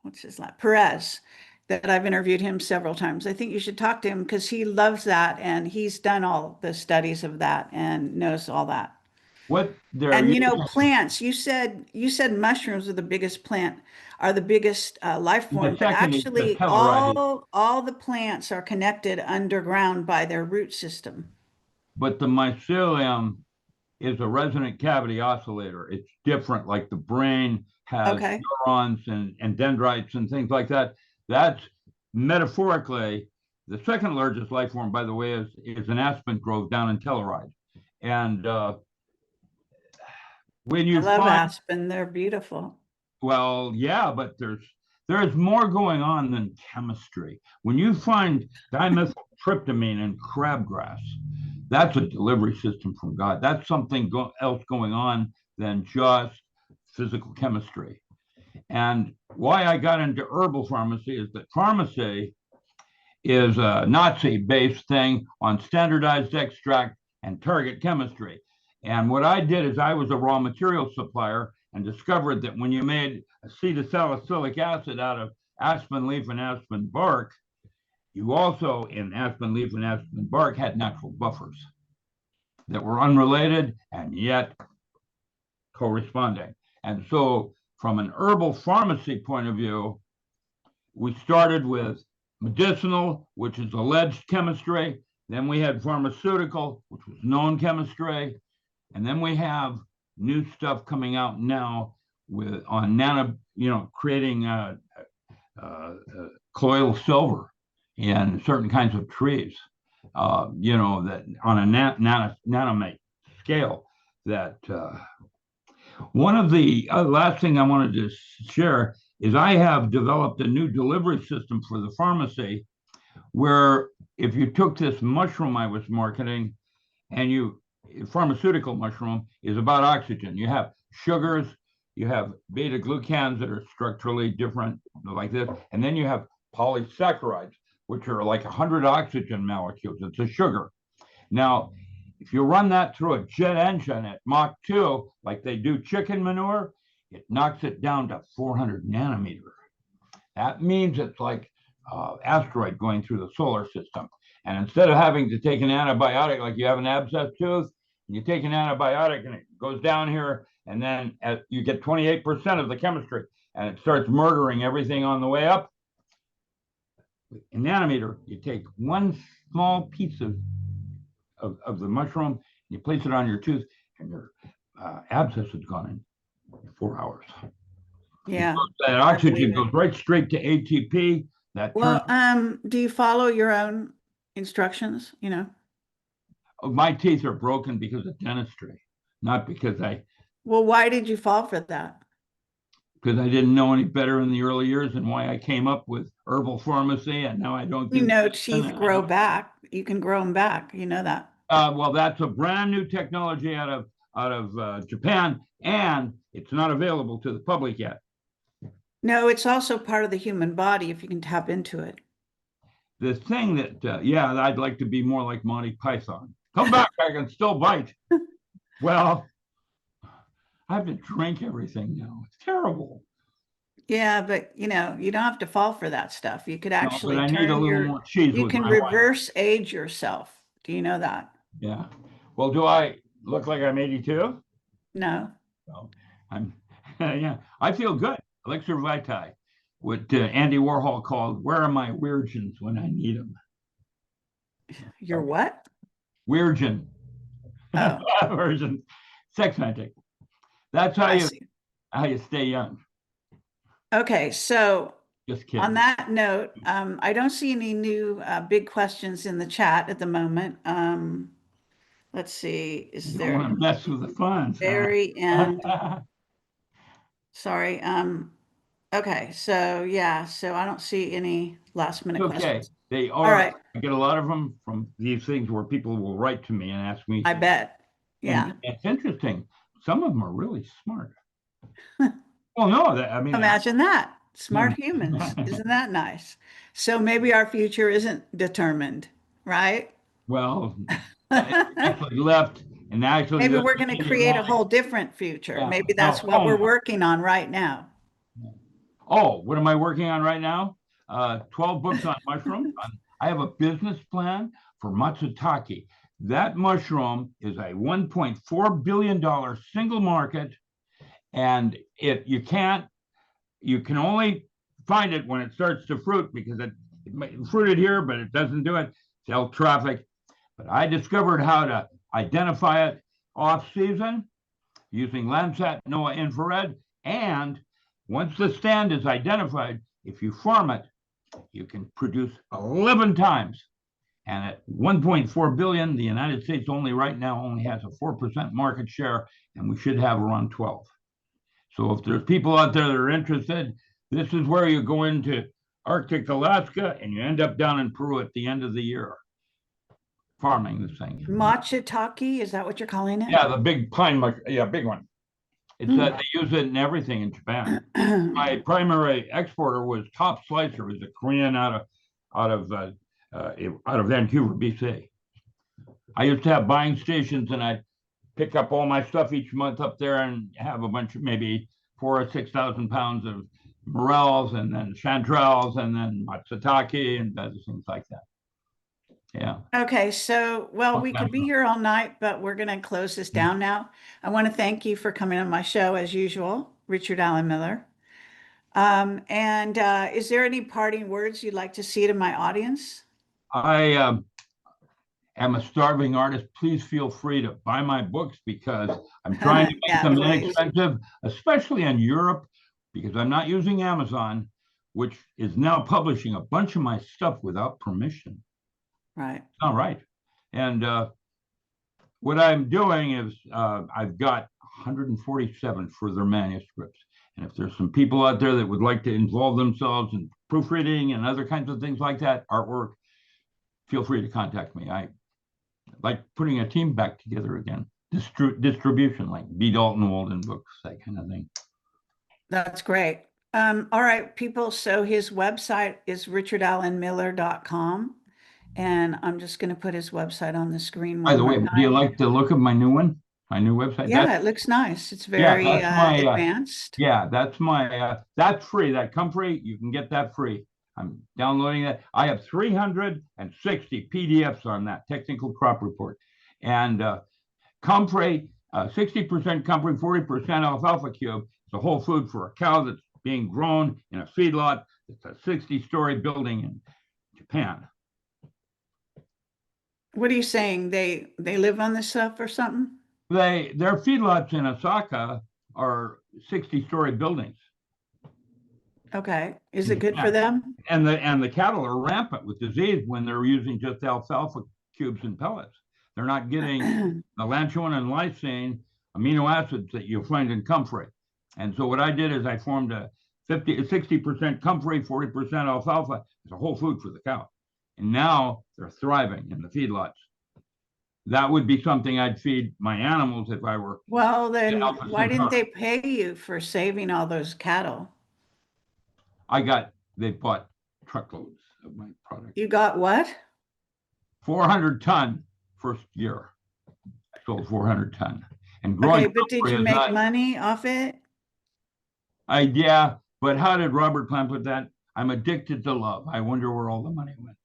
what's his last? Perez, that I've interviewed him several times. I think you should talk to him because he loves that and he's done all the studies of that and knows all that. what they're And using, plants, you said mushrooms are the biggest are the biggest life the form, but second is the actually Tellarite, all the plants are connected underground by their root system. but the mycelium is a resonant cavity oscillator. It's different, like the brain has Okay. neurons and dendrites and things like that. That's metaphorically the second largest life form, by the way, is an aspen grove down in Tellaride. And when I you love find, aspen. They're beautiful. well, yeah, but there's more going on than chemistry. When you find dimethyltryptamine in crabgrass, that's a delivery system from God. That's something else going on than just physical chemistry. And why I got into herbal pharmacy is that pharmacy is a Nazi based thing on standardized extract and target chemistry. And what I did is I was a raw material supplier and discovered that when you made acetylsalicylic acid out of aspen leaf and aspen bark, you also, in aspen leaf and aspen bark, had natural buffers that were unrelated and yet corresponding. And so, from an herbal pharmacy point of view, we started with medicinal, which is alleged chemistry. Then we had pharmaceutical, which was known chemistry. And then we have new stuff coming out now with on nano, creating colloidal silver in certain kinds of trees, that on a nanomate scale. That one of the last thing I wanted to share is I have developed a new delivery system for the pharmacy where if you took this mushroom I was marketing and pharmaceutical mushroom is about oxygen. You have sugars, you have beta glucans that are structurally different like this, and then you have polysaccharides, which are like 100 oxygen molecules. It's a sugar. Now, if you run that through a jet engine at Mach 2, like they do chicken manure, it knocks it down to 400 nanometer. That means it's like asteroid going through the solar system. And instead of having to take an antibiotic, like you have an abscess tooth, you take an antibiotic and it goes down here, and then you get 28% of the chemistry, and it starts murdering everything on the way up. In nanometer, you take one small piece of the mushroom, you place it on your tooth, and your abscess is gone in 4 hours. Yeah. That oxygen goes right straight to ATP. Well, do you follow your own instructions? My teeth are broken because of dentistry, not because Well, why did you fall for that? because I didn't know any better in the early years, and why I came up with herbal pharmacy, and now I don't do. Teeth grow back. You can grow them back. You know that. Well, that's a brand new technology out of Japan, and it's not available to the public yet. No, it's also part of the human body if you can tap into it. The thing that, I'd like to be more like Monty Python. Come back, I can still bite. Well, I have to drink everything now. It's terrible. Yeah, but you don't have to fall for that stuff. You could actually I need a little more cheese. You can reverse age yourself. Do you know that? Yeah. Well, do I look like I'm 82? No. So I'm, yeah, I feel good. Elixir Vitae, what Andy Warhol called, where are my virgins when I need them? Your what? Virgin. Oh. Virgin. Sex magic. That's how you stay young. Okay, so just kidding. On that note, I don't see any new big questions in the chat at the moment. Let's see, is there? You don't want to mess with the funds. Very end. Sorry. Okay, so yeah, so I don't see any last minute questions. They are. All right. I get a lot of them from these things where people will write to me and ask me. I bet. Yeah. And it's interesting. Some of them are really smart. Well, no, I mean, imagine that. Smart humans. Isn't that nice? So maybe our future isn't determined, right? Well, actually left and actually maybe we're going to create a whole different future. Yeah. Maybe that's what we're working on right now. Oh, what am I working on right now? 12 books on mushrooms. I have a business plan for matsutake. That mushroom is a $1.4 billion single market, and you can only find it when it starts to fruit, because it fruited here, but it doesn't do it. Sell traffic. But I discovered how to identify it off season using Landsat NOAA infrared. And once the stand is identified, if you farm it, you can produce 11 times. And at 1.4 billion, the United States right now only has a 4% market share, and we should have around 12. So if there's people out there that are interested, this is where you go into Arctic Alaska and you end up down in Peru at the end of the year farming this thing. Matsutake, is that what you're calling it? Yeah, the big pine mushroom. Yeah, big one. It's that they use it in everything in Japan. My primary exporter was Top Slicer, who's a Korean out of Vancouver, BC. I used to have buying stations, and I'd pick up all my stuff each month up there and have a bunch of maybe 4,000 or 6,000 pounds of morels, and then chanterelles, and then matsutake, and other things like that. Yeah. Okay, so, well, we could be here all night, but we're going to close this down now. I want to thank you for coming on my show, as usual, Richard Allen Miller. And is there any parting words you'd like to say to my audience? I am a starving artist. Please feel free to buy my books, because I'm trying to make them inexpensive, especially in Europe, because I'm not using Amazon. which is now publishing a bunch of my stuff without permission. Right. It's not right. And what I'm doing is I've got 147 further manuscripts. And if there's some people out there that would like to involve themselves in proofreading and other kinds of things like that, artwork, feel free to contact me. I like putting a team back together again. Distribution, like B. Dalton Walden books, that kind of thing. That's great. All right, people. So his website is richardallenmiller.com. And I'm just going to put his website on the screen By one the more way, do you time. like the look of my new one? My new website? Yeah, it looks nice. It's Yeah, very that's my advanced. yeah, that's my that's free. That Comfrey, you can get that free. I'm downloading that. I have 360 PDFs on that technical crop report. And Comfrey, 60% Comfrey, 40% alfalfa cube. It's a whole food for a cow that's being grown in a feedlot. It's a 60-story building in Japan. What are you saying? They live on this stuff or something? Their feedlots in Osaka are 60-story buildings. Okay. Is it good for them? And the cattle are rampant with disease when they're using just alfalfa cubes and pellets. They're not getting the lanchoin and lysine amino acids that you'll find in Comfrey. And so what I did is I formed a 60% Comfrey, 40% alfalfa. It's a whole food for the cow. And now they're thriving in the feedlots. That would be something I'd feed my animals if I were. Well, then why didn't they pay you for saving all those cattle? They bought truckloads of my product. You got what? 400 ton first year. Sold 400 ton. And growing. Okay, but did you make money off it? Yeah, but how did Robert Plant put that? I'm addicted to love. I wonder where all the money went.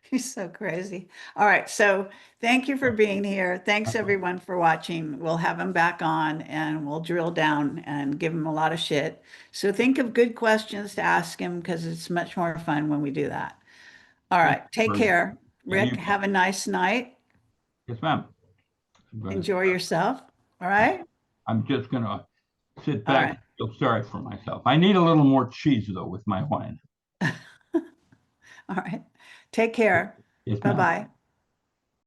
He's so crazy. All right. So thank you for being here. Thanks everyone for watching. We'll have him back on and we'll drill down and give him a lot of shit. So think of good questions to ask him because it's much more fun when we do that. All right. Take care. Rick, have a nice night. Yes, ma'am. Enjoy yourself. All right. I'm just going to sit back and feel sorry for myself. I need a little more cheese though with my wine. All right. Take care. Yes, Bye-bye.